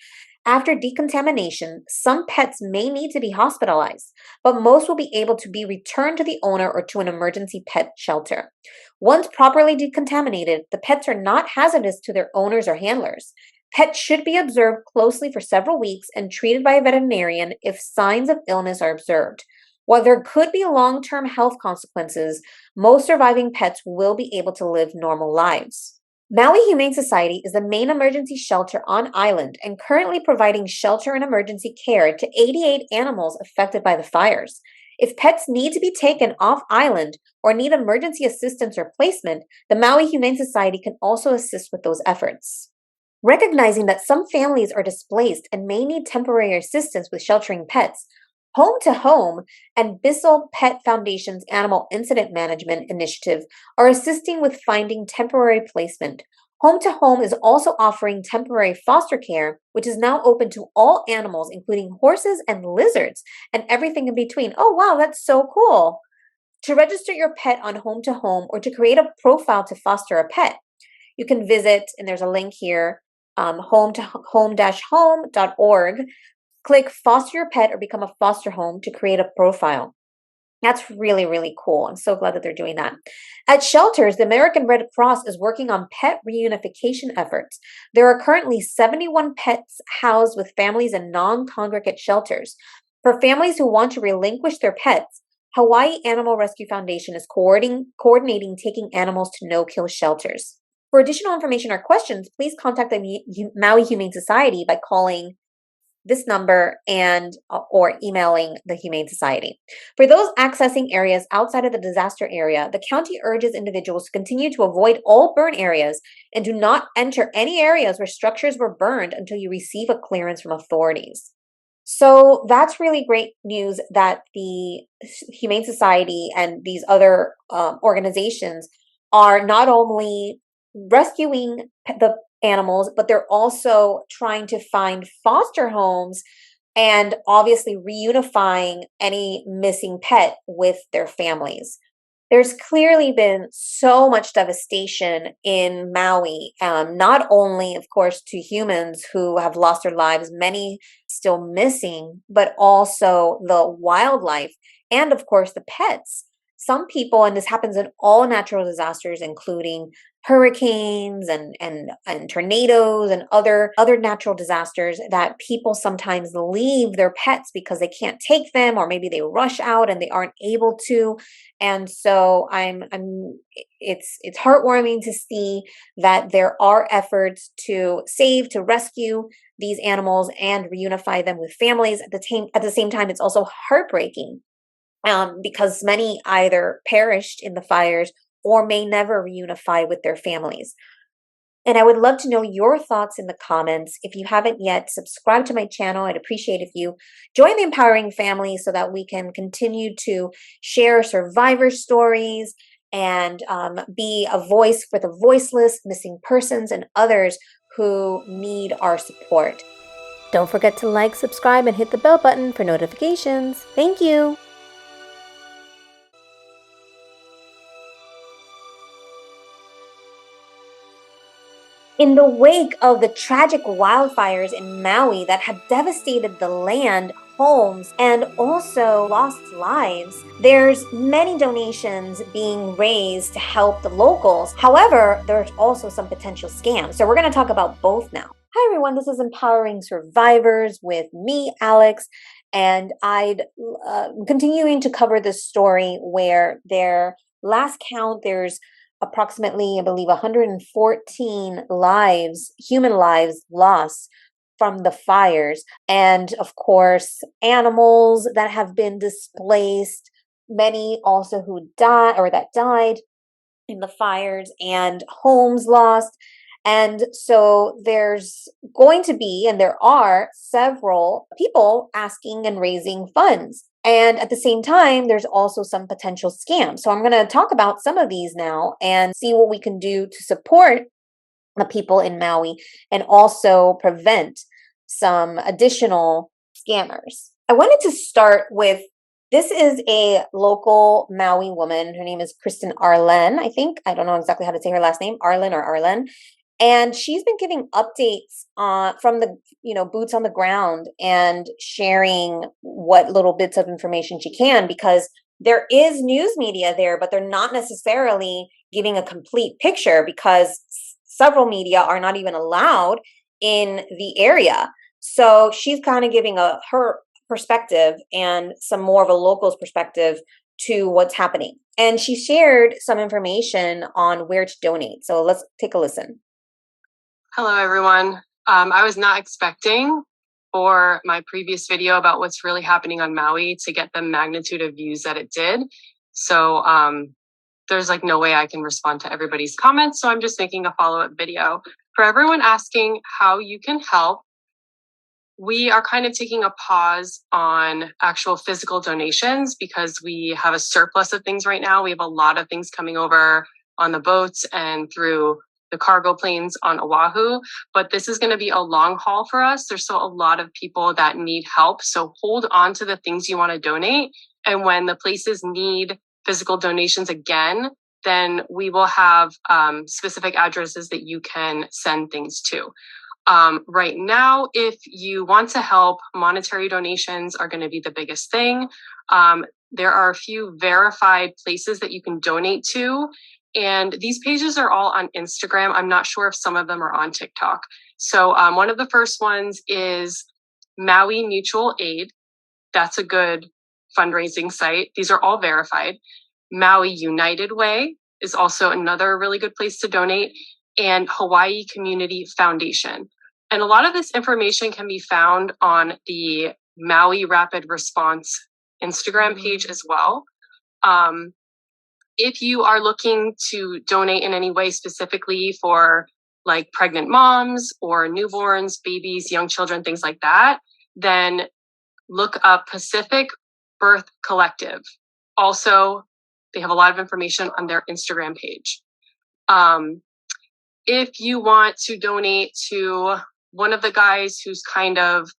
After decontamination, some pets may need to be hospitalized, but most will be able to be returned to the owner or to an emergency pet shelter. Once properly decontaminated, the pets are not hazardous to their owners or handlers. Pets should be observed closely for several weeks and treated by a veterinarian if signs of illness are observed. While there could be long-term health consequences, most surviving pets will be able to live normal lives. Maui Humane Society is the main emergency shelter on island and currently providing shelter and emergency care to 88 animals affected by the fires. If pets need to be taken off island or need emergency assistance or placement, the Maui Humane Society can also assist with those efforts. Recognizing that some families are displaced and may need temporary assistance with sheltering pets, Home to Home and Bissell Pet Foundation's Animal Incident Management Initiative are assisting with finding temporary placement. Home to Home is also offering temporary foster care, which is now open to all animals, including horses and lizards and everything in between. Oh, wow, that's so cool. To register your pet on Home to Home or to create a profile to foster a pet, you can visit, and there's a link here, home-home.org. Click foster your pet or become a foster home to create a profile. That's really, really cool. I'm so glad that they're doing that. At shelters, the American Red Cross is working on pet reunification efforts. There are currently 71 pets housed with families in non-congregate shelters. For families who want to relinquish their pets, Hawaii Animal Rescue Foundation is coordinating taking animals to no-kill shelters. For additional information or questions, please contact the Maui Humane Society by calling this number and or emailing the Humane Society. For those accessing areas outside of the disaster area, the county urges individuals to continue to avoid all burn areas and do not enter any areas where structures were burned until you receive a clearance from authorities. So that's really great news that the Humane Society and these other organizations are not only rescuing the animals, but they're also trying to find foster homes and obviously reunifying any missing pet with their families. There's clearly been so much devastation in Maui, not only, of course, to humans who have lost their lives, many still missing, but also the wildlife and, of course, the pets. Some people, and this happens in all natural disasters, including hurricanes and tornadoes and other natural disasters, that people sometimes leave their pets because they can't take them, or maybe they rush out and they aren't able to. And so it's heartwarming to see that there are efforts to save, to rescue these animals and reunify them with families. At the same time, it's also heartbreaking because many either perished in the fires or may never reunify with their families. And I would love to know your thoughts in the comments. If you haven't yet, subscribe to my channel. I'd appreciate if you join the Empowering family so that we can continue to share survivor stories and be a voice for the voiceless, missing persons, and others who need our support. Don't forget to like, subscribe, and hit the bell button for notifications. Thank you. In the wake of the tragic wildfires in Maui that had devastated the land, homes, and also lost lives, there's many donations being raised to help the locals. However, there's also some potential scams. So we're going to talk about both now. Hi everyone, this is Empowering Survivors with me, Alex, and I'd continuing to cover this story where their last count, there's approximately, I believe, 114 lives, human lives lost from the fires. And of course, animals that have been displaced, many also who died or that died in the fires, and homes lost. And so there's going to be, and there are several people asking and raising funds. And at the same time, there's also some potential scams. So I'm going to talk about some of these now and see what we can do to support the people in Maui and also prevent some additional scammers. I wanted to start with, this is a local Maui woman. Her name is Kristen Arlen, I think. I don't know exactly how to say her last name, Arlen or Arlen. And she's been giving updates from the boots on the ground and sharing what little bits of information she can, because there is news media there, but they're not necessarily giving a complete picture because several media are not even allowed in the area. So she's kind of giving her perspective and some more of a local's perspective to what's happening. And she shared some information on where to donate. So let's take a listen. Hello, everyone. I was not expecting for my previous video about what's really happening on Maui to get the magnitude of views that it did. So there's like no way I can respond to everybody's comments. So I'm just making a follow-up video. For everyone asking how you can help, we are kind of taking a pause on actual physical donations because we have a surplus of things right now. We have a lot of things coming over on the boats and through the cargo planes on Oahu, but this is going to be a long haul for us. There's still a lot of people that need help. So hold on to the things you want to donate. And when the places need physical donations again, then we will have specific addresses that you can send things to. Right now, if you want to help, monetary donations are going to be the biggest thing. There are a few verified places that you can donate to. And these pages are all on Instagram. I'm not sure if some of them are on TikTok. So one of the first ones is Maui Mutual Aid. That's a good fundraising site. These are all verified. Maui United Way is also another really good place to donate. And Hawaii Community Foundation. And a lot of this information can be found on the Maui Rapid Response Instagram page as well. If you are looking to donate in any way specifically for like pregnant moms or newborns, babies, young children, things like that, then look up Pacific Birth Collective. Also, they have a lot of information on their Instagram page. If you want to donate to one of the guys who's kind of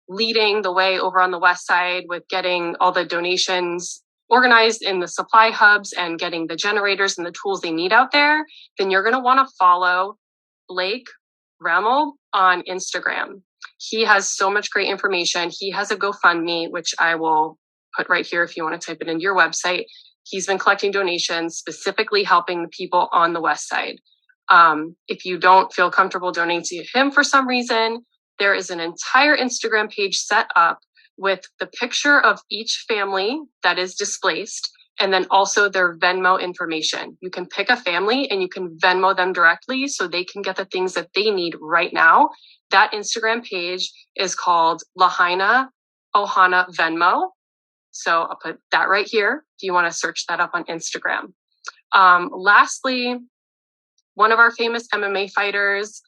leading the way over on the west side with getting all the donations organized in the supply hubs and getting the generators and the tools they need out there, then you're going to want to follow Blake Remmel on Instagram. He has so much great information. He has a GoFundMe, which I will put right here if you want to type it into your website. He's been collecting donations, specifically helping the people on the west side. If you don't feel comfortable donating to him for some reason, there is an entire Instagram page set up with the picture of each family that is displaced and then also their Venmo information. You can pick a family and you can Venmo them directly so they can get the things that they need right now. That Instagram page is called Lahaina Ohana Venmo. So I'll put that right here if you want to search that up on Instagram. Lastly, one of our famous MMA fighters,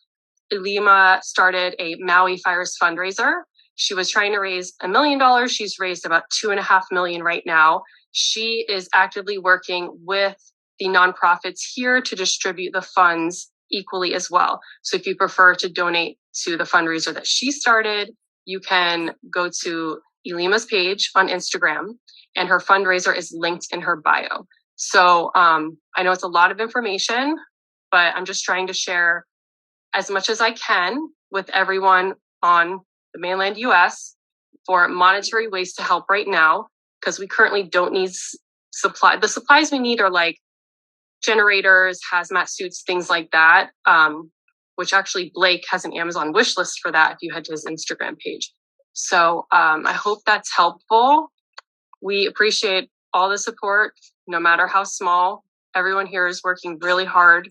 Ilima, started a Maui Fires fundraiser. She was trying to raise $1 million. She's raised about $2.5 million right now. She is actively working with the nonprofits here to distribute the funds equally as well. So if you prefer to donate to the fundraiser that she started, you can go to Ilima's page on Instagram, and her fundraiser is linked in her bio. So I know it's a lot of information, but I'm just trying to share as much as I can with everyone on the mainland US for monetary ways to help right now, because we currently don't need supply. The supplies we need are like generators, hazmat suits, things like that, which actually Blake has an Amazon wish list for that if you head to his Instagram page. So I hope that's helpful. We appreciate all the support, no matter how small. Everyone here is working really hard,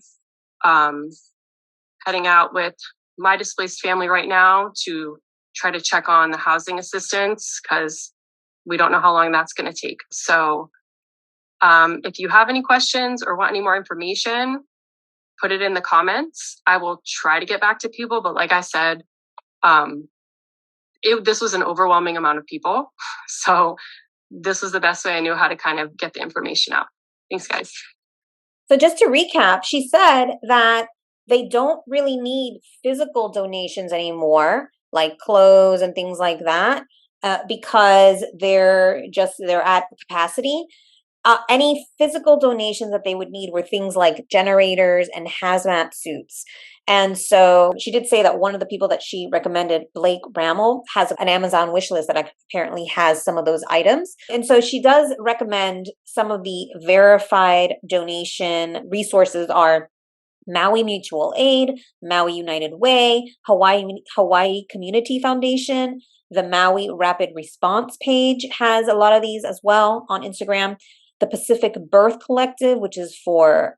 heading out with my displaced family right now to try to check on the housing assistance because we don't know how long that's going to take. So if you have any questions or want any more information, put it in the comments. I will try to get back to people. But like I said, this was an overwhelming amount of people. So this was the best way I knew how to kind of get the information out. Thanks, guys. So just to recap, she said that they don't really need physical donations anymore, like clothes and things like that, because they're at capacity. Any physical donations that they would need were things like generators and hazmat suits. And so she did say that one of the people that she recommended, Blake Bramall, has an Amazon wish list that apparently has some of those items. And so she does recommend some of the verified donation resources are Maui Mutual Aid, Maui United Way, Hawaii Community Foundation. The Maui Rapid Response page has a lot of these as well on Instagram. The Pacific Birth Collective, which is for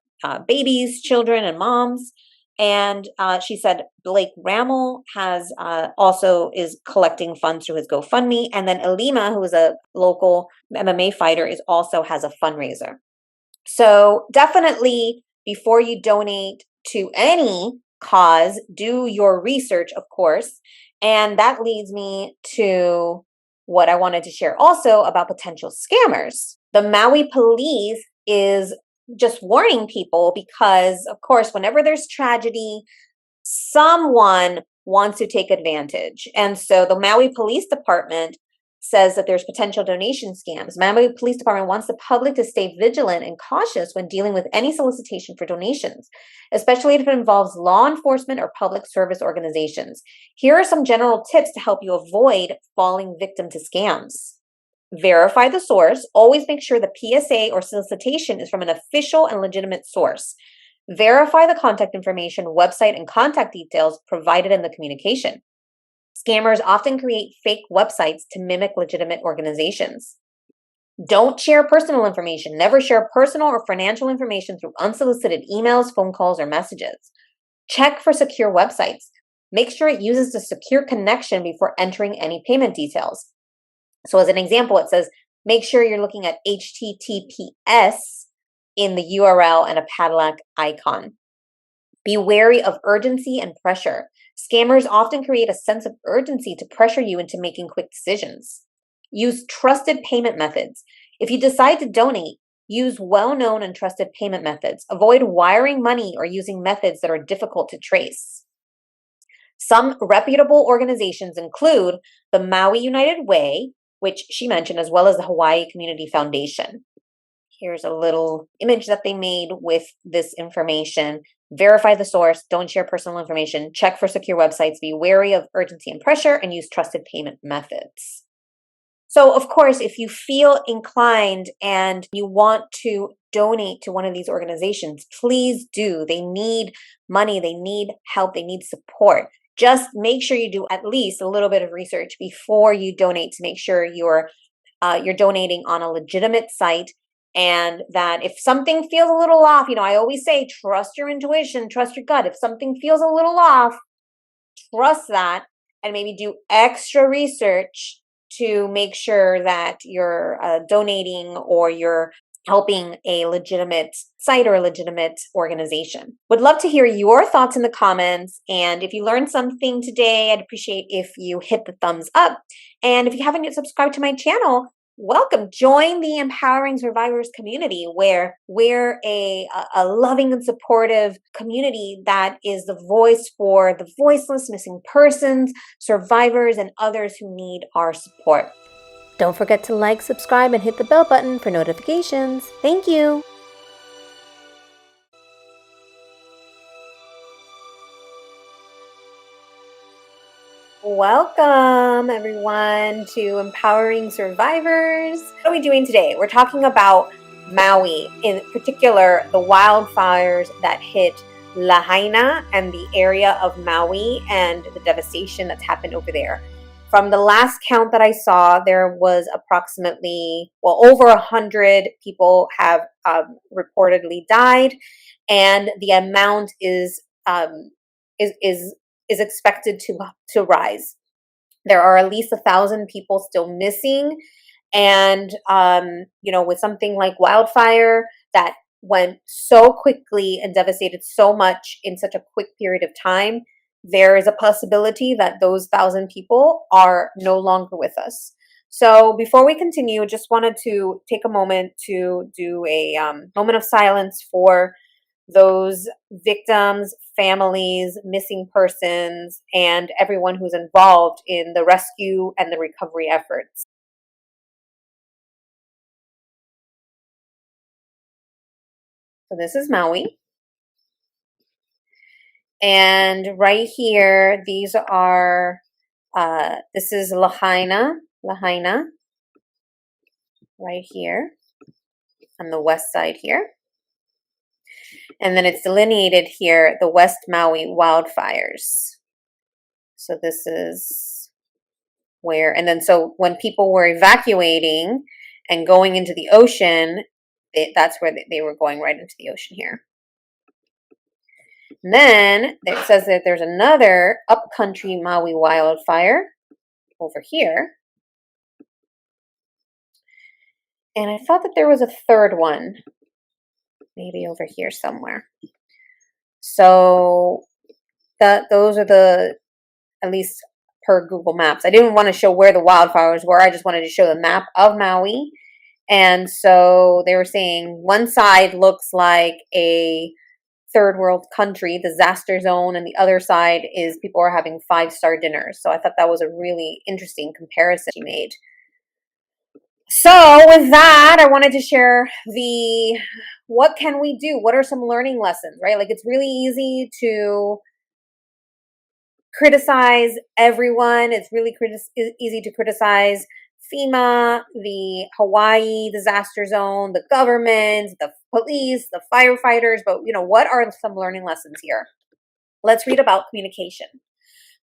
babies, children, and moms. And she said Blake Bramall has also is collecting funds through his GoFundMe. And then Elima, who is a local MMA fighter, also has a fundraiser. So definitely, before you donate to any cause, do your research, of course. And that leads me to what I wanted to share also about potential scammers. The Maui police is just warning people because, of course, whenever there's tragedy, someone wants to take advantage. And so the Maui Police Department says that there's potential donation scams. Maui Police Department wants the public to stay vigilant and cautious when dealing with any solicitation for donations, especially if it involves law enforcement or public service organizations. Here are some general tips to help you avoid falling victim to scams. Verify the source. Always make sure the PSA or solicitation is from an official and legitimate source. Verify the contact information, website, and contact details provided in the communication. Scammers often create fake websites to mimic legitimate organizations. Don't share personal information. Never share personal or financial information through unsolicited emails, phone calls, or messages. Check for secure websites. Make sure it uses the secure connection before entering any payment details. So as an example, it says, make sure you're looking at HTTPS in the URL and a padlock icon. Be wary of urgency and pressure. Scammers often create a sense of urgency to pressure you into making quick decisions. Use trusted payment methods. If you decide to donate, use well-known and trusted payment methods. Avoid wiring money or using methods that are difficult to trace. Some reputable organizations include the Maui United Way, which she mentioned, as well as the Hawaii Community Foundation. Here's a little image that they made with this information. Verify the source, don't share personal information, check for secure websites, be wary of urgency and pressure, and use trusted payment methods. So, of course, if you feel inclined and you want to donate to one of these organizations, please do. They need money, they need help, they need support. Just make sure you do at least a little bit of research before you donate to make sure you're donating on a legitimate site. And that if something feels a little off, I always say, trust your intuition, trust your gut. If something feels a little off, trust that and maybe do extra research to make sure that you're donating or you're helping a legitimate site or a legitimate organization. Would love to hear your thoughts in the comments. And if you learned something today, I'd appreciate if you hit the thumbs up. And if you haven't yet subscribed to my channel, welcome. Join the Empowering Survivors community, where we're a loving and supportive community that is the voice for the voiceless, missing persons, survivors, and others who need our support. Don't forget to like, subscribe, and hit the bell button for notifications. Thank you. Welcome, everyone, to Empowering Survivors. What are we doing today? We're talking about Maui, in particular, the wildfires that hit Lahaina and the area of Maui and the devastation that's happened over there. From the last count that I saw, there was approximately, over 100 people have reportedly died, and the amount is expected to rise. There are at least 1,000 people still missing, and with something like wildfire that went so quickly and devastated so much in such a quick period of time, there is a possibility that those 1,000 people are no longer with us. So before we continue, just wanted to take a moment to do a moment of silence for those victims, families, missing persons, and everyone who's involved in the rescue and the recovery efforts. So this is Maui. And right here, these are, this is Lahaina, right here on the west side here. And then it's delineated here, the West Maui Wildfires. So this is where, and then so when people were evacuating and going into the ocean, that's where they were going, right into the ocean here. And then it says that there's another upcountry Maui wildfire over here. And I thought that there was a third one, maybe over here somewhere. So those are the, at least per Google Maps. I didn't want to show where the wildfires were. I just wanted to show the map of Maui. And so they were saying one side looks like a third world country, disaster zone, and the other side is people are having 5-star dinners. So I thought that was a really interesting comparison she made. So with that, I wanted to share what can we do? What are some learning lessons, right? Like, it's really easy to criticize everyone. It's really easy to criticize FEMA, the Hawaii disaster zone, the government, the police, the firefighters. But, what are some learning lessons here? Let's read about communication,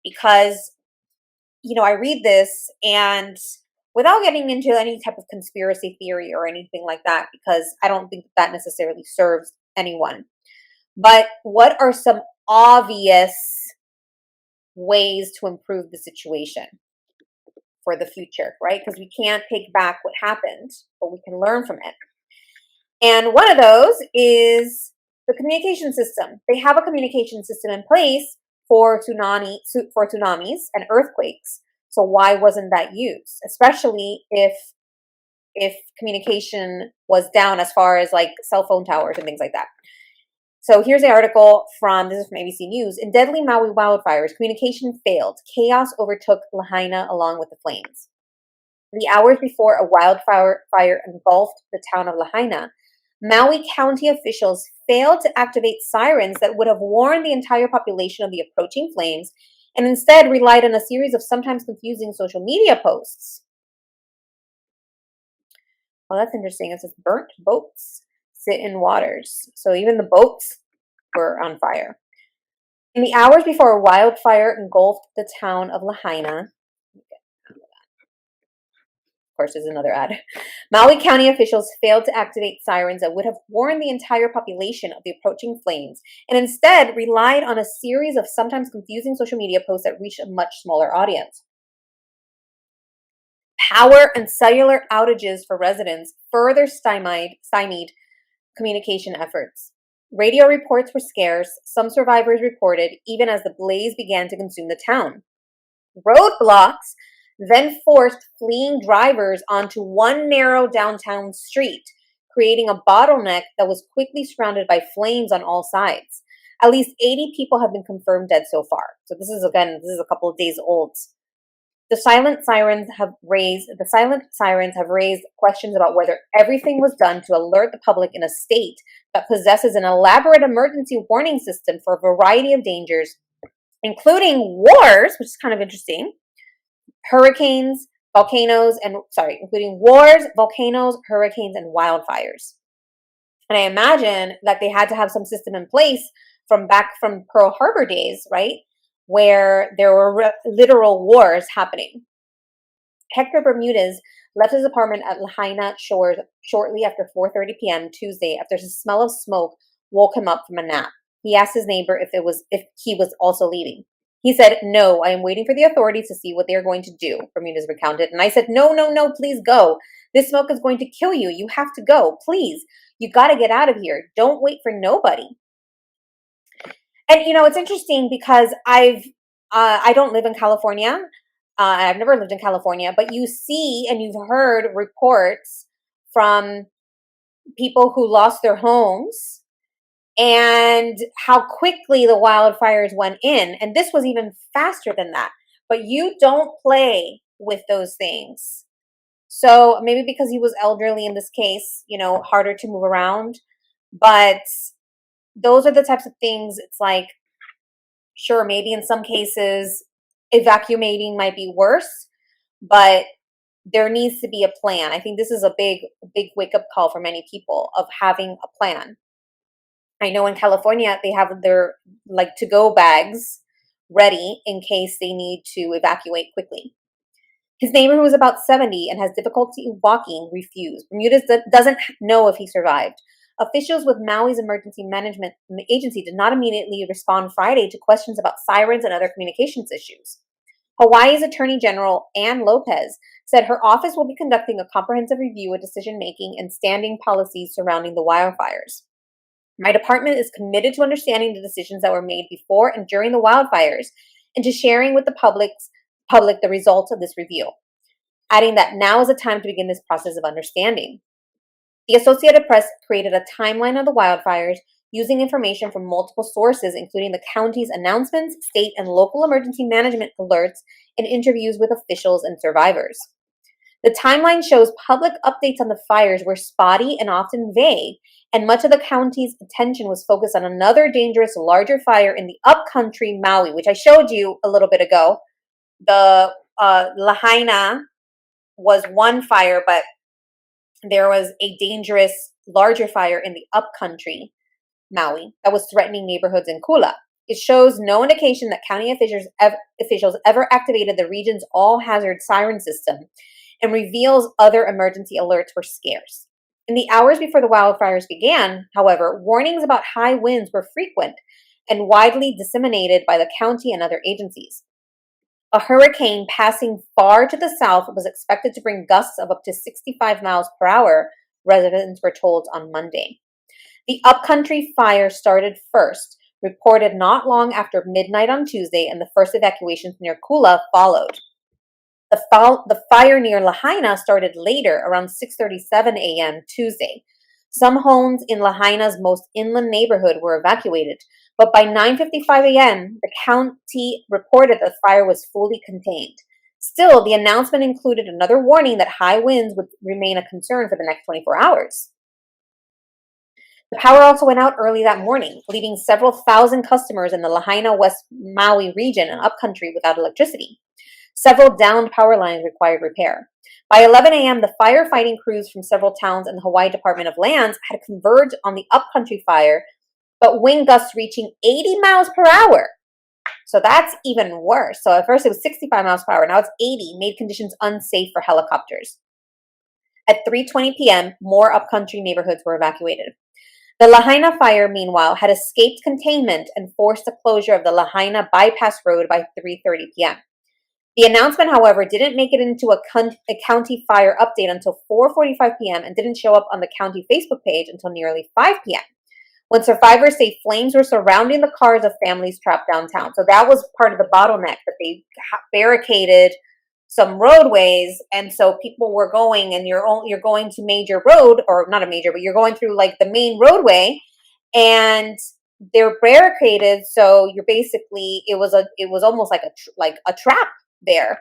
because, I read this and without getting into any type of conspiracy theory or anything like that, because I don't think that necessarily serves anyone. But what are some obvious ways to improve the situation for the future, right? Because we can't take back what happened, but we can learn from it. And one of those is the communication system. They have a communication system in place for tsunamis and earthquakes. So why wasn't that used? Especially if communication was down, as far as like cell phone towers and things like that. So here's the article this is from ABC News. In deadly Maui wildfires, communication failed. Chaos overtook Lahaina along with the flames. The hours before a wildfire engulfed the town of Lahaina, Maui County officials failed to activate sirens that would have warned the entire population of the approaching flames, and instead relied on a series of sometimes confusing social media posts. Well, that's interesting. It says burnt boats sit in waters. So even the boats were on fire. In the hours before a wildfire engulfed the town of Lahaina, of course, there's another ad. Maui County officials failed to activate sirens that would have warned the entire population of the approaching flames, and instead relied on a series of sometimes confusing social media posts that reached a much smaller audience. Power and cellular outages for residents further stymied communication efforts. Radio reports were scarce, some survivors reported, even as the blaze began to consume the town. Roadblocks then forced fleeing drivers onto one narrow downtown street, creating a bottleneck that was quickly surrounded by flames on all sides. At least 80 people have been confirmed dead so far. So this is a couple of days old. The silent sirens have raised questions about whether everything was done to alert the public in a state that possesses an elaborate emergency warning system for a variety of dangers, including wars, which is kind of interesting, including wars, volcanoes, hurricanes, and wildfires. And I imagine that they had to have some system in place from Pearl Harbor days, right, where there were literal wars happening. Hector Bermudez left his apartment at Lahaina Shores shortly after 4:30 p.m. Tuesday after the smell of smoke woke him up from a nap. He asked his neighbor if he was also leaving. He said, "No, I am waiting for the authorities to see what they are going to do," Bermudez recounted. And I said, No, please go. This smoke is going to kill you. You have to go. Please. You got to get out of here. Don't wait for nobody. And, it's interesting because I don't live in California. I've never lived in California, but you see and you've heard reports from people who lost their homes and how quickly the wildfires went in. And this was even faster than that. But you don't play with those things. So maybe because he was elderly in this case, harder to move around. But those are the types of things, it's like, sure, maybe in some cases, evacuating might be worse, but there needs to be a plan. I think this is a big wake up call for many people of having a plan. I know in California, they have their like to go bags ready in case they need to evacuate quickly. His neighbor, who was about 70 and has difficulty walking, refused. Bermudez doesn't know if he survived. Officials with Maui's emergency management agency did not immediately respond Friday to questions about sirens and other communications issues. Hawaii's Attorney General Ann Lopez said her office will be conducting a comprehensive review of decision making and standing policies surrounding the wildfires. My department is committed to understanding the decisions that were made before and during the wildfires and to sharing with the public the results of this review, adding that now is the time to begin this process of understanding. The Associated Press created a timeline of the wildfires using information from multiple sources, including the county's announcements, state and local emergency management alerts, and interviews with officials and survivors. The timeline shows public updates on the fires were spotty and often vague, and much of the county's attention was focused on another dangerous, larger fire in the upcountry Maui, which I showed you a little bit ago. The Lahaina was one fire, but there was a dangerous, larger fire in the upcountry Maui that was threatening neighborhoods in Kula. It shows no indication that county officials ever activated the region's all-hazard siren system and reveals other emergency alerts were scarce. In the hours before the wildfires began, however, warnings about high winds were frequent and widely disseminated by the county and other agencies. A hurricane passing far to the south was expected to bring gusts of up to 65 miles per hour, residents were told on Monday. The upcountry fire started first, reported not long after midnight on Tuesday, and the first evacuations near Kula followed. The fire near Lahaina started later, around 6:37 a.m. Tuesday. Some homes in Lahaina's most inland neighborhood were evacuated, but by 9:55 a.m., the county reported the fire was fully contained. Still, the announcement included another warning that high winds would remain a concern for the next 24 hours. The power also went out early that morning, leaving several thousand customers in the Lahaina West Maui region and upcountry without electricity. Several downed power lines required repair. By 11 a.m., the firefighting crews from several towns and the Hawaii Department of Lands had converged on the upcountry fire, but wind gusts reaching 80 miles per hour. So that's even worse. So at first it was 65 miles per hour, now it's 80, made conditions unsafe for helicopters. At 3:20 p.m., more upcountry neighborhoods were evacuated. The Lahaina fire, meanwhile, had escaped containment and forced the closure of the Lahaina bypass road by 3:30 p.m. The announcement, however, didn't make it into a county fire update until 4:45 p.m. and didn't show up on the county Facebook page until nearly 5 p.m. when survivors say flames were surrounding the cars of families trapped downtown. So that was part of the bottleneck, that they barricaded some roadways, and so people were going, and you're going to major road, or not a major, but you're going through like the main roadway, and they're barricaded. So you're basically, it was almost like a trap there.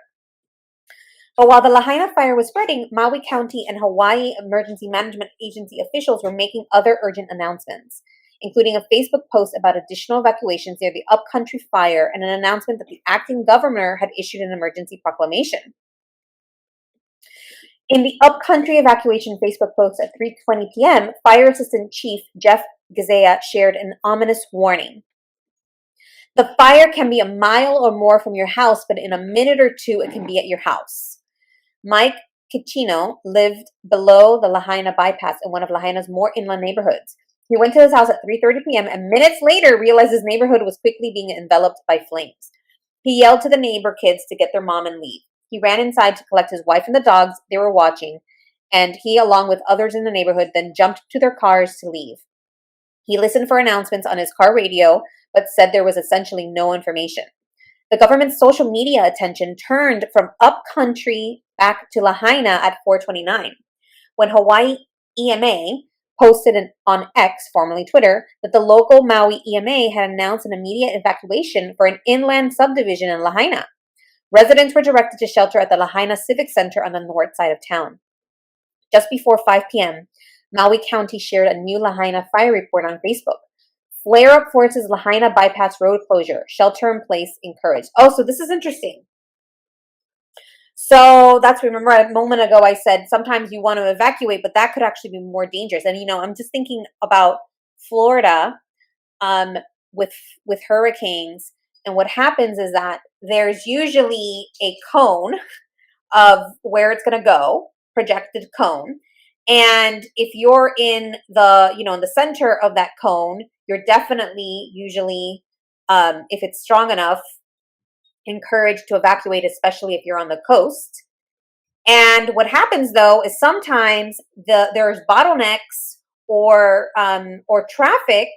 But while the Lahaina fire was spreading, Maui County and Hawaii Emergency Management Agency officials were making other urgent announcements, including a Facebook post about additional evacuations near the upcountry fire and an announcement that the acting governor had issued an emergency proclamation. In the upcountry evacuation Facebook post at 3:20 p.m., Fire Assistant Chief Jeff Gizea shared an ominous warning. The fire can be a mile or more from your house, but in a minute or two, it can be at your house. Mike Kicino lived below the Lahaina bypass in one of Lahaina's more inland neighborhoods. He went to his house at 3:30 p.m. and minutes later realized his neighborhood was quickly being enveloped by flames. He yelled to the neighbor kids to get their mom and leave. He ran inside to collect his wife and the dogs they were watching, and he, along with others in the neighborhood, then jumped to their cars to leave. He listened for announcements on his car radio, but said there was essentially no information. The government's social media attention turned from upcountry back to Lahaina at 4:29, when Hawaii EMA posted on X, formerly Twitter, that the local Maui EMA had announced an immediate evacuation for an inland subdivision in Lahaina. Residents were directed to shelter at the Lahaina Civic Center on the north side of town. Just before 5 p.m., Maui County shared a new Lahaina fire report on Facebook. Flare-up forces Lahaina bypass road closure. Shelter in place encouraged. Oh, so this is interesting. So that's, remember a moment ago I said sometimes you want to evacuate, but that could actually be more dangerous. And I'm just thinking about Florida with hurricanes, and what happens is that there's usually a cone of where it's going to go, projected cone. And if you're in the, in the center of that cone, you're definitely usually, if it's strong enough, encouraged to evacuate, especially if you're on the coast. And what happens though is sometimes there's bottlenecks or traffic,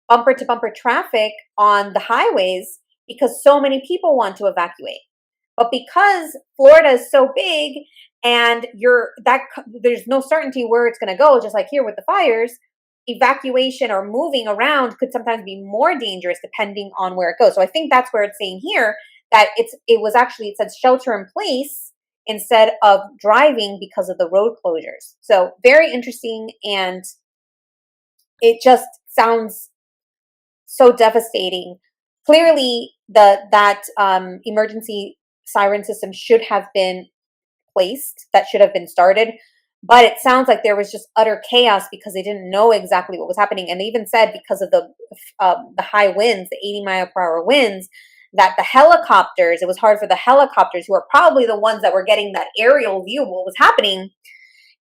bumper to bumper traffic on the highways because so many people want to evacuate. But because Florida is so big and there's no certainty where it's going to go, just like here with the fires, evacuation or moving around could sometimes be more dangerous depending on where it goes. So I think that's where it's saying here that it said shelter in place instead of driving because of the road closures. So very interesting, and it just sounds so devastating. Clearly, that emergency siren system should have been placed. That should have been started. But it sounds like there was just utter chaos because they didn't know exactly what was happening. And they even said because of the high winds, the 80-mile-per-hour winds, that the helicopters, it was hard for the helicopters, who are probably the ones that were getting that aerial view of what was happening.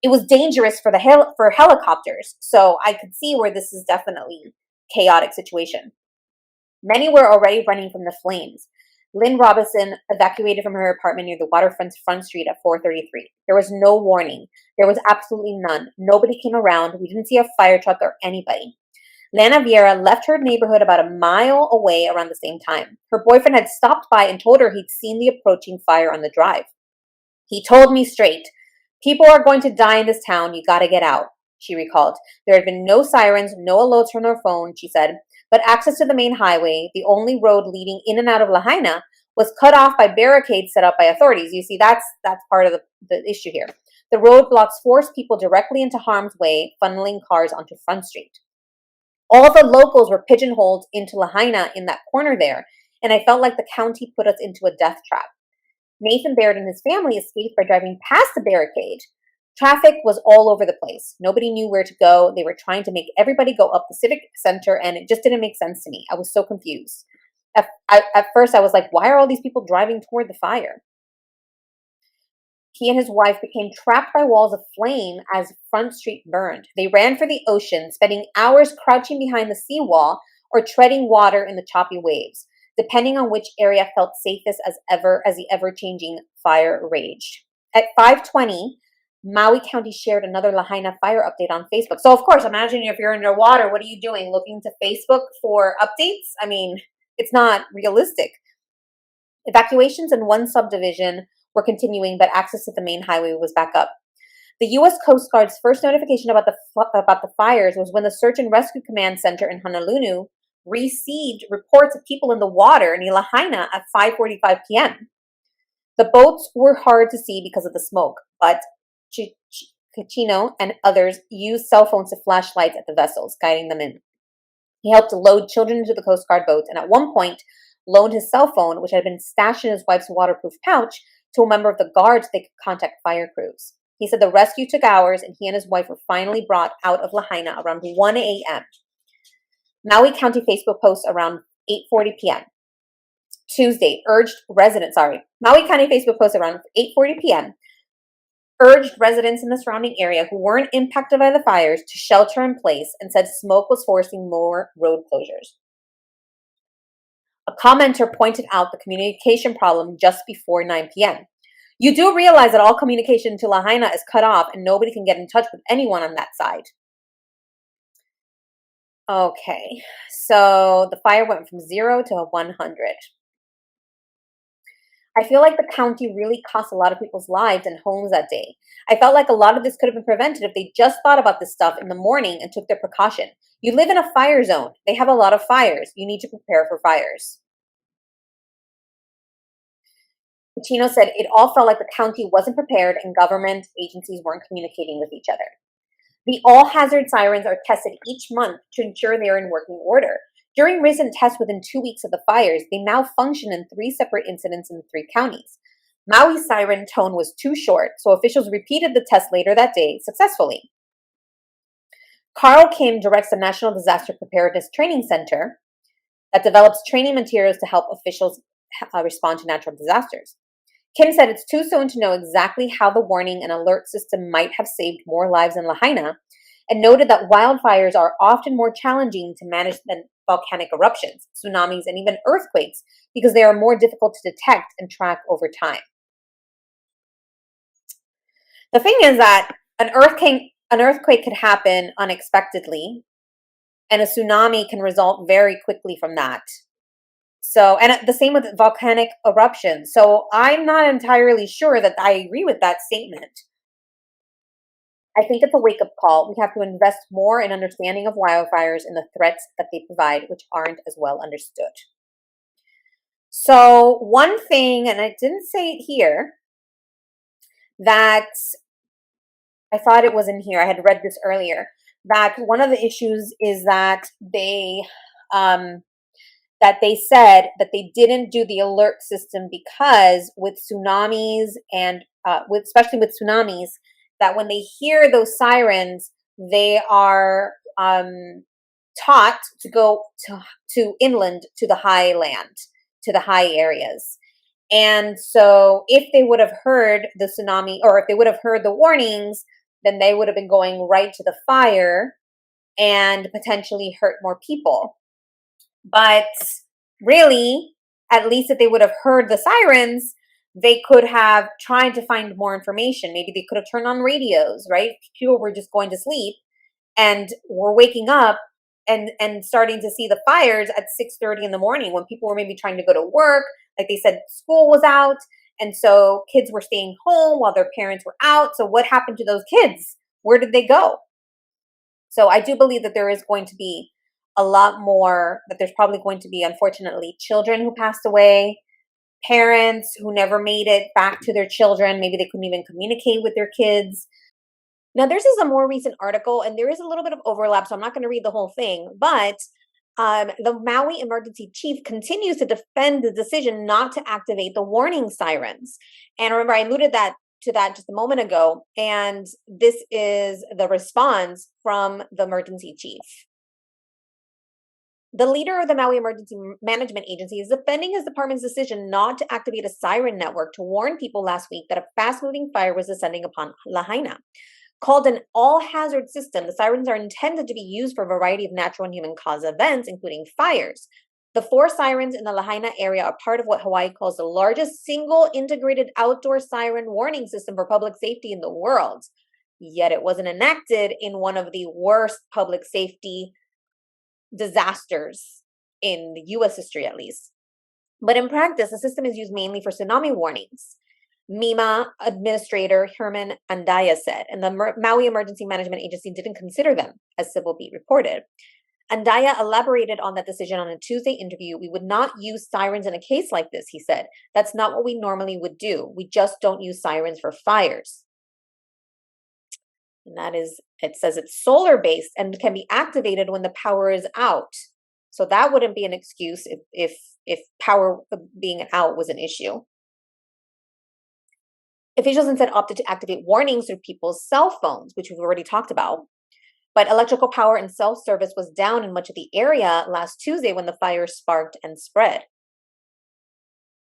It was dangerous for for helicopters. So I could see where this is definitely a chaotic situation. Many were already running from the flames. Lynn Robinson evacuated from her apartment near the waterfront's Front Street at 4:33. There was no warning. There was absolutely none. Nobody came around. We didn't see a fire truck or anybody. Lana Vieira left her neighborhood about a mile away around the same time. Her boyfriend had stopped by and told her he'd seen the approaching fire on the drive. He told me straight, "People are going to die in this town. You gotta get out," she recalled. There had been no sirens, no alerts from her phone, she said, but access to the main highway, the only road leading in and out of Lahaina, was cut off by barricades set up by authorities. You see, that's part of the issue here. The roadblocks forced people directly into harm's way, funneling cars onto Front Street. All the locals were pigeonholed into Lahaina in that corner there, and I felt like the county put us into a death trap. Nathan Baird and his family escaped by driving past the barricade. Traffic was all over the place. Nobody knew where to go. They were trying to make everybody go up the Civic Center, and it just didn't make sense to me. I was so confused. At first, I was like, why are all these people driving toward the fire? He and his wife became trapped by walls of flame as Front Street burned. They ran for the ocean, spending hours crouching behind the seawall or treading water in the choppy waves, depending on which area felt safest as the ever-changing fire raged. At 5:20, Maui County shared another Lahaina fire update on Facebook. So, of course, imagine if you're underwater, what are you doing? Looking to Facebook for updates? I mean, it's not realistic. Evacuations in one subdivision were continuing, but access to the main highway was back up. The U.S. Coast Guard's first notification about the fires was when the Search and Rescue Command Center in Honolulu received reports of people in the water near Lahaina at 5:45 p.m. The boats were hard to see because of the smoke, but Cicino and others used cell phones to flash lights at the vessels, guiding them in. He helped load children into the Coast Guard boats, and at one point loaned his cell phone, which had been stashed in his wife's waterproof pouch, to a member of the guards so they could contact fire crews. He said the rescue took hours, and he and his wife were finally brought out of Lahaina around 1 a.m. Maui County Facebook posts around 8:40 p.m. Tuesday Maui County Facebook posts around 8:40 p.m. urged residents in the surrounding area who weren't impacted by the fires to shelter in place and said smoke was forcing more road closures. A commenter pointed out the communication problem just before 9 p.m. You do realize that all communication to Lahaina is cut off and nobody can get in touch with anyone on that side. Okay, so the fire went from 0 to 100. I feel like the county really cost a lot of people's lives and homes that day. I felt like a lot of this could have been prevented if they just thought about this stuff in the morning and took their precaution. You live in a fire zone. They have a lot of fires. You need to prepare for fires. Chino said it all felt like the county wasn't prepared and government agencies weren't communicating with each other. The all-hazard sirens are tested each month to ensure they are in working order. During recent tests within 2 weeks of the fires, they malfunctioned in 3 separate incidents in 3 counties. Maui's siren tone was too short, so officials repeated the test later that day successfully. Carl Kim directs the National Disaster Preparedness Training Center that develops training materials to help officials respond to natural disasters. Kim said it's too soon to know exactly how the warning and alert system might have saved more lives in Lahaina, and noted that wildfires are often more challenging to manage than volcanic eruptions, tsunamis, and even earthquakes because they are more difficult to detect and track over time. The thing is that an earthquake could happen unexpectedly, and a tsunami can result very quickly from that. So, and the same with volcanic eruptions. So I'm not entirely sure that I agree with that statement. I think it's a wake-up call. We have to invest more in understanding of wildfires and the threats that they provide, which aren't as well understood. So one thing, and I didn't say it here, that I thought it was in here. I had read this earlier, that one of the issues is that they said that they didn't do the alert system because with tsunamis and especially with tsunamis, that when they hear those sirens, they are taught to go to inland, to the high land, to the high areas. And so if they would have heard the tsunami, or if they would have heard the warnings, then they would have been going right to the fire and potentially hurt more people. But really, at least if they would have heard the sirens, they could have tried to find more information. Maybe they could have turned on radios, right? People were just going to sleep and were waking up and starting to see the fires at 6:30 in the morning when people were maybe trying to go to work. Like they said, school was out. And so kids were staying home while their parents were out. So what happened to those kids? Where did they go? So I do believe that there is going to be a lot more, that there's probably going to be, unfortunately, children who passed away, parents who never made it back to their children. Maybe they couldn't even communicate with their kids. Now, this is a more recent article, and there is a little bit of overlap, so I'm not going to read the whole thing, but the Maui emergency chief continues to defend the decision not to activate the warning sirens. And remember, I alluded to that just a moment ago, and this is the response from the emergency chief. The leader of the Maui Emergency Management Agency is defending his department's decision not to activate a siren network to warn people last week that a fast-moving fire was descending upon Lahaina. Called an all-hazard system, the sirens are intended to be used for a variety of natural and human-caused events, including fires. The 4 sirens in the Lahaina area are part of what Hawaii calls the largest single integrated outdoor siren warning system for public safety in the world. Yet it wasn't enacted in one of the worst public safety disasters in the U.S. history, at least. But in practice, the system is used mainly for tsunami warnings. MEMA Administrator Herman Andaya said, and the Maui Emergency Management Agency didn't consider them, as Civil Beat reported. Andaya elaborated on that decision on a Tuesday interview. We would not use sirens in a case like this, he said. That's not what we normally would do. We just don't use sirens for fires. And that is, it says it's solar-based and can be activated when the power is out. So that wouldn't be an excuse if power being out was an issue. Officials instead opted to activate warnings through people's cell phones, which we've already talked about. But electrical power and cell service was down in much of the area last Tuesday when the fire sparked and spread.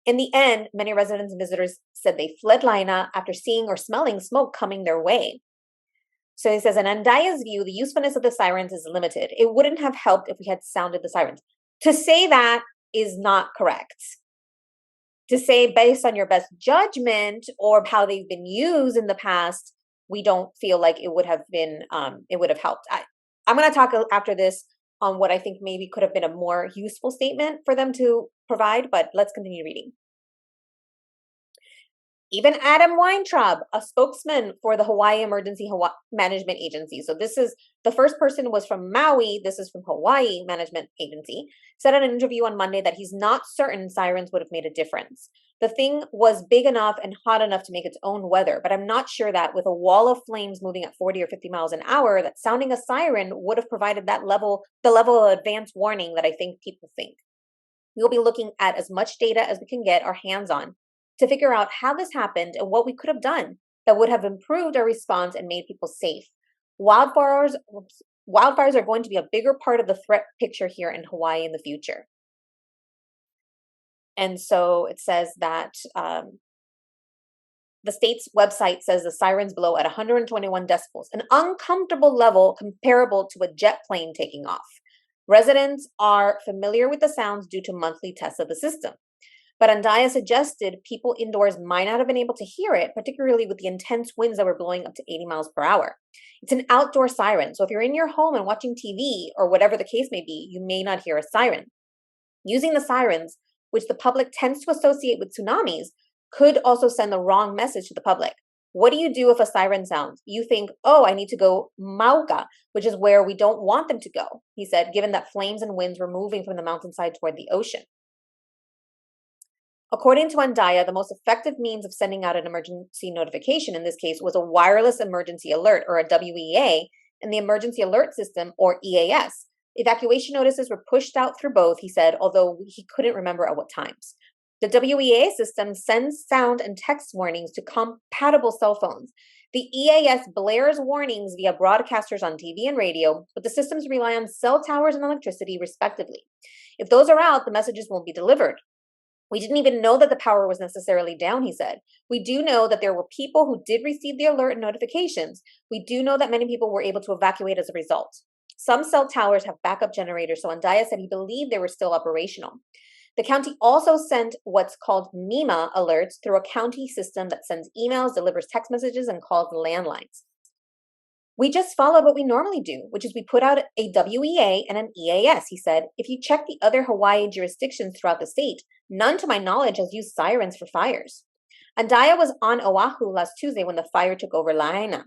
In the end, many residents and visitors said they fled Lahaina after seeing or smelling smoke coming their way. So he says, in Andaya's view, the usefulness of the sirens is limited. It wouldn't have helped if we had sounded the sirens. To say that is not correct. To say based on your best judgment or how they've been used in the past, we don't feel like it would have been, it would have helped. I'm going to talk after this on what I think maybe could have been a more useful statement for them to provide, but let's continue reading. Even Adam Weintraub, a spokesman for the Hawaii Emergency Management Agency. So this is the first person was from Maui. This is from Hawaii Management Agency. Said in an interview on Monday that he's not certain sirens would have made a difference. The thing was big enough and hot enough to make its own weather, but I'm not sure that with a wall of flames moving at 40 or 50 miles an hour, that sounding a siren would have provided the level of advance warning that I think people think. We'll be looking at as much data as we can get our hands on to figure out how this happened and what we could have done that would have improved our response and made people safe. Wildfires are going to be a bigger part of the threat picture here in Hawaii in the future. And so it says that the state's website says the sirens blow at 121 decibels, an uncomfortable level comparable to a jet plane taking off. Residents are familiar with the sounds due to monthly tests of the system. But Andaya suggested people indoors might not have been able to hear it, particularly with the intense winds that were blowing up to 80 miles per hour. It's an outdoor siren, so if you're in your home and watching TV or whatever the case may be, you may not hear a siren. Using the sirens, which the public tends to associate with tsunamis, could also send the wrong message to the public. What do you do if a siren sounds? You think, oh, I need to go Mauka, which is where we don't want them to go, he said, given that flames and winds were moving from the mountainside toward the ocean. According to Andaya, the most effective means of sending out an emergency notification in this case was a wireless emergency alert, or a WEA, and the emergency alert system, or EAS. Evacuation notices were pushed out through both, he said, although he couldn't remember at what times. The WEA system sends sound and text warnings to compatible cell phones. The EAS blares warnings via broadcasters on TV and radio, but the systems rely on cell towers and electricity, respectively. If those are out, the messages won't be delivered. We didn't even know that the power was necessarily down, he said. We do know that there were people who did receive the alert and notifications. We do know that many people were able to evacuate as a result. Some cell towers have backup generators, so Andaya said he believed they were still operational. The county also sent what's called MEMA alerts through a county system that sends emails, delivers text messages, and calls landlines. We just followed what we normally do, which is we put out a WEA and an EAS, he said. If you check the other Hawaii jurisdictions throughout the state, none to my knowledge has used sirens for fires. Andaya was on Oahu last Tuesday when the fire took over Lahaina.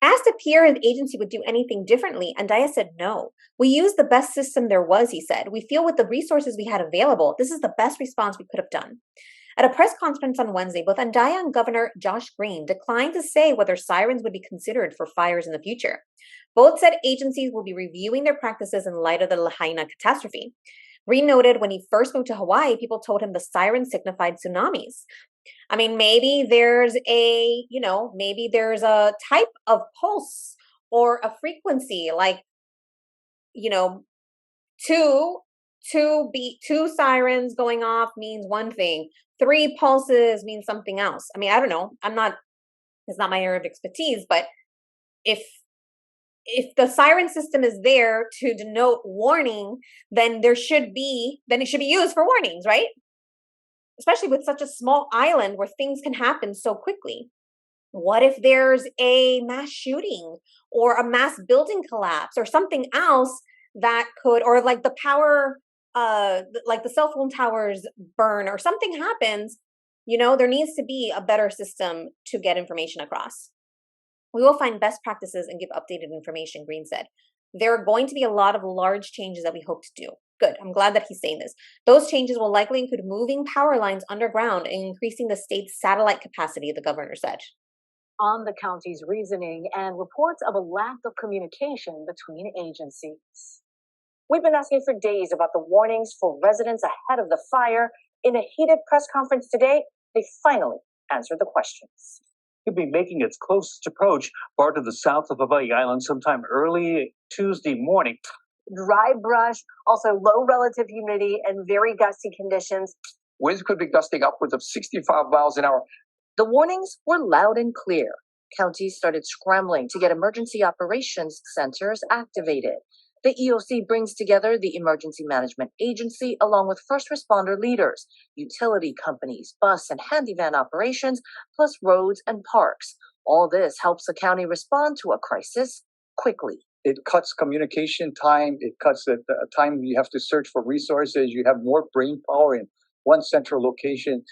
Asked if he or his agency would do anything differently, Andaya said no. We used the best system there was, he said. We feel with the resources we had available, this is the best response we could have done. At a press conference on Wednesday, both Andaya and Governor Josh Green declined to say whether sirens would be considered for fires in the future. Both said agencies will be reviewing their practices in light of the Lahaina catastrophe. Green noted when he first moved to Hawaii, people told him the siren signified tsunamis. I mean, maybe there's a type of pulse or a frequency, like, two sirens going off means one thing. 3 pulses means something else. I mean, I don't know. It's not my area of expertise, but if the siren system is there to denote warning, then it should be used for warnings, right? Especially with such a small island where things can happen so quickly. What if there's a mass shooting or a mass building collapse or something else that could, or like the power, like the cell phone towers burn or something happens, there needs to be a better system to get information across. We will find best practices and give updated information, Green said. There are going to be a lot of large changes that we hope to do. Good. I'm glad that he's saying this. Those changes will likely include moving power lines underground and increasing the state's satellite capacity, the governor said. On the county's reasoning and reports of a lack of communication between agencies. We've been asking for days about the warnings for residents ahead of the fire. In a heated press conference today, they finally answered the questions. Could be making its closest approach far to the south of Hawaii Island sometime early Tuesday morning. Dry brush, also low relative humidity, and very gusty conditions. Winds could be gusting upwards of 65 miles an hour. The warnings were loud and clear. Counties started scrambling to get emergency operations centers activated. The EOC brings together the Emergency Management Agency along with first responder leaders, utility companies, bus and handy van operations, plus roads and parks. All this helps the county respond to a crisis quickly. It cuts communication time. It cuts the time you have to search for resources. You have more brain power in one central location.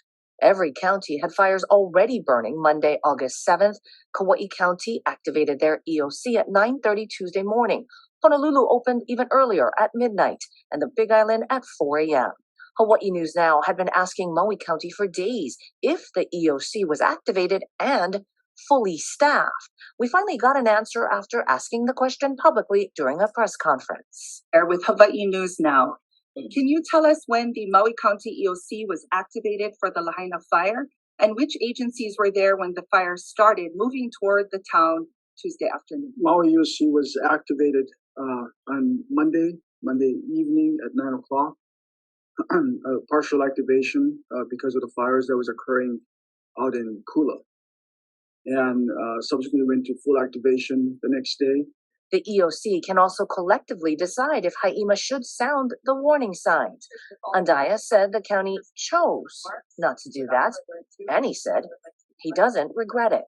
Every county had fires already burning Monday, August 7th. Kauai County activated their EOC at 9:30 Tuesday morning. Honolulu opened even earlier at midnight, and the Big Island at 4 a.m. Hawaii News Now had been asking Maui County for days if the EOC was activated and fully staffed. We finally got an answer after asking the question publicly during a press conference. With Hawaii News Now. Can you tell us when the Maui County EOC was activated for the Lahaina fire and which agencies were there when the fire started moving toward the town Tuesday afternoon? Maui EOC was activated on Monday evening at 9 o'clock. Partial activation because of the fires that was occurring out in Kula. And subsequently went to full activation the next day. The EOC can also collectively decide if Haima should sound the warning signs. Andaya said the county chose not to do that, and he said he doesn't regret it.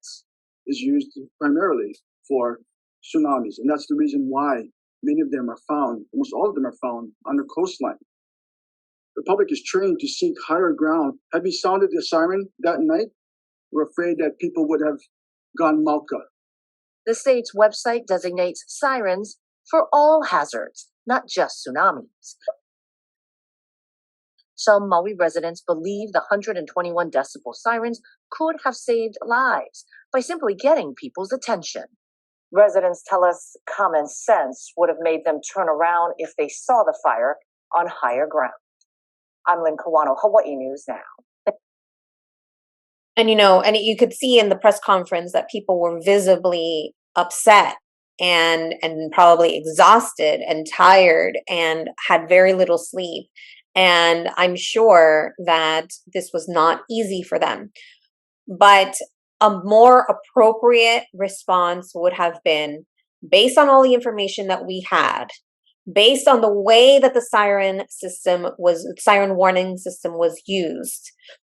Is used primarily for tsunamis, and that's the reason why many of them are found, almost all of them are found on the coastline. The public is trained to seek higher ground. Had we sounded the siren that night, we're afraid that people would have gone Malka. The state's website designates sirens for all hazards, not just tsunamis. Some Maui residents believe the 121 decibel sirens could have saved lives by simply getting people's attention. Residents tell us common sense would have made them turn around if they saw the fire on higher ground. I'm Lynn Kawano, Hawaii News Now. And you could see in the press conference that people were visibly upset and probably exhausted and tired and had very little sleep. And I'm sure that this was not easy for them. But a more appropriate response would have been, based on all the information that we had, based on the way that the siren warning system was used,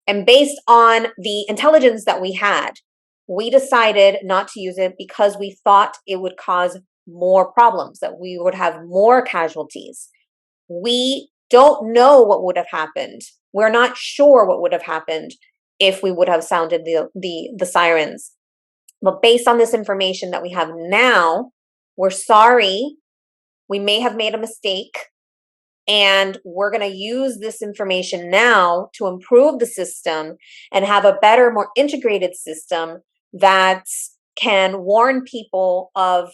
and based on the intelligence that we had, we decided not to use it because we thought it would cause more problems, that we would have more casualties. We don't know what would have happened. We're not sure what would have happened if we would have sounded the sirens. But based on this information that we have now, we're sorry. We may have made a mistake. And we're going to use this information now to improve the system and have a better, more integrated system that can warn people of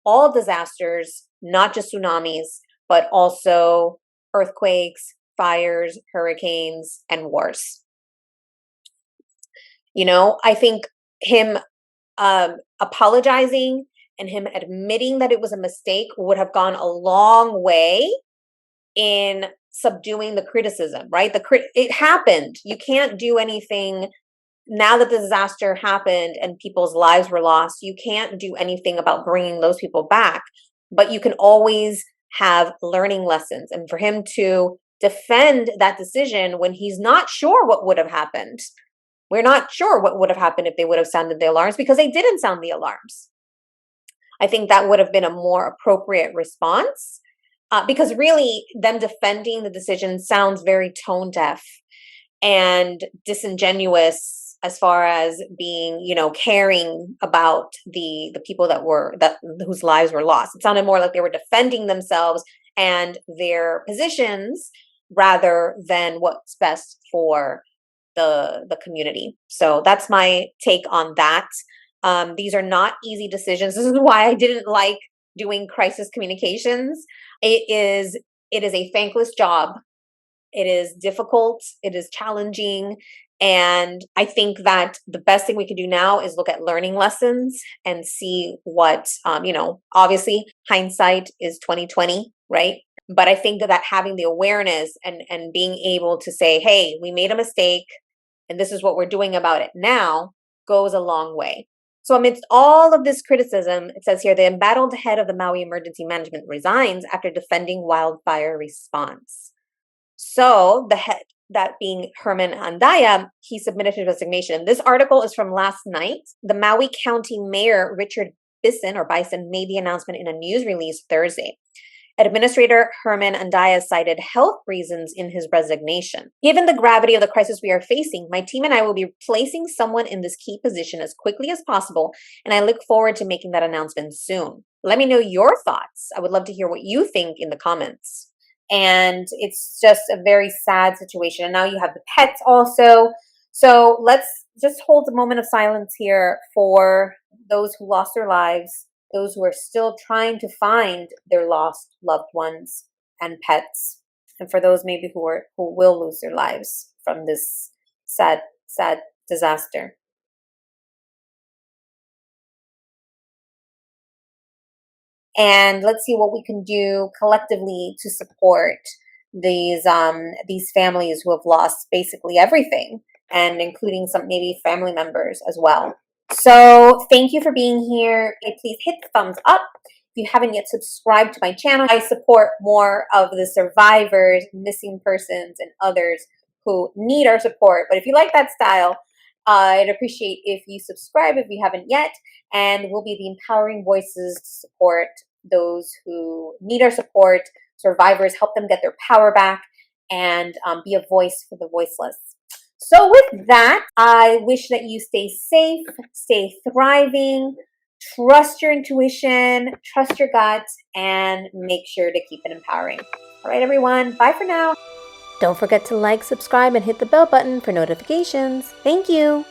all disasters, not just tsunamis, but also earthquakes, fires, hurricanes, and wars. I think him apologizing and him admitting that it was a mistake would have gone a long way in subduing the criticism, right? It happened. You can't do anything now that the disaster happened and people's lives were lost. You can't do anything about bringing those people back, but you can always have learning lessons. And for him to defend that decision when he's not sure what would have happened, we're not sure what would have happened if they would have sounded the alarms because they didn't sound the alarms. I think that would have been a more appropriate response. Because really, them defending the decision sounds very tone deaf and disingenuous as far as being, caring about the people whose lives were lost. It sounded more like they were defending themselves and their positions rather than what's best for the community. So that's my take on that. These are not easy decisions. This is why I didn't like doing crisis communications. It is a thankless job. It is difficult. It is challenging. And I think that the best thing we can do now is look at learning lessons and see what, obviously hindsight is 2020, right? But I think that having the awareness and being able to say, hey, we made a mistake and this is what we're doing about it now goes a long way. So amidst all of this criticism, it says here, the embattled head of the Maui Emergency Management resigns after defending wildfire response. So the head, that being Herman Andaya, he submitted his resignation. This article is from last night. The Maui County Mayor, Richard Bison made the announcement in a news release Thursday. Administrator Herman Andaya cited health reasons in his resignation. Given the gravity of the crisis we are facing, my team and I will be replacing someone in this key position as quickly as possible, and I look forward to making that announcement soon. Let me know your thoughts. I would love to hear what you think in the comments. And it's just a very sad situation. And now you have the pets also. So let's just hold a moment of silence here for those who lost their lives, those who are still trying to find their lost loved ones and pets, and for those maybe who will lose their lives from this sad disaster. And let's see what we can do collectively to support these families who have lost basically everything, and including some maybe family members as well. So thank you for being here. Please hit the thumbs up. If you haven't yet subscribed to my channel, I support more of the survivors, missing persons, and others who need our support. But if you like that style, I'd appreciate if you subscribe if you haven't yet, and we'll be the empowering voices to support those who need our support, survivors, help them get their power back, and be a voice for the voiceless. So with that, I wish that you stay safe, stay thriving, trust your intuition, trust your gut, and make sure to keep it empowering. All right, everyone, bye for now. Don't forget to like, subscribe, and hit the bell button for notifications. Thank you.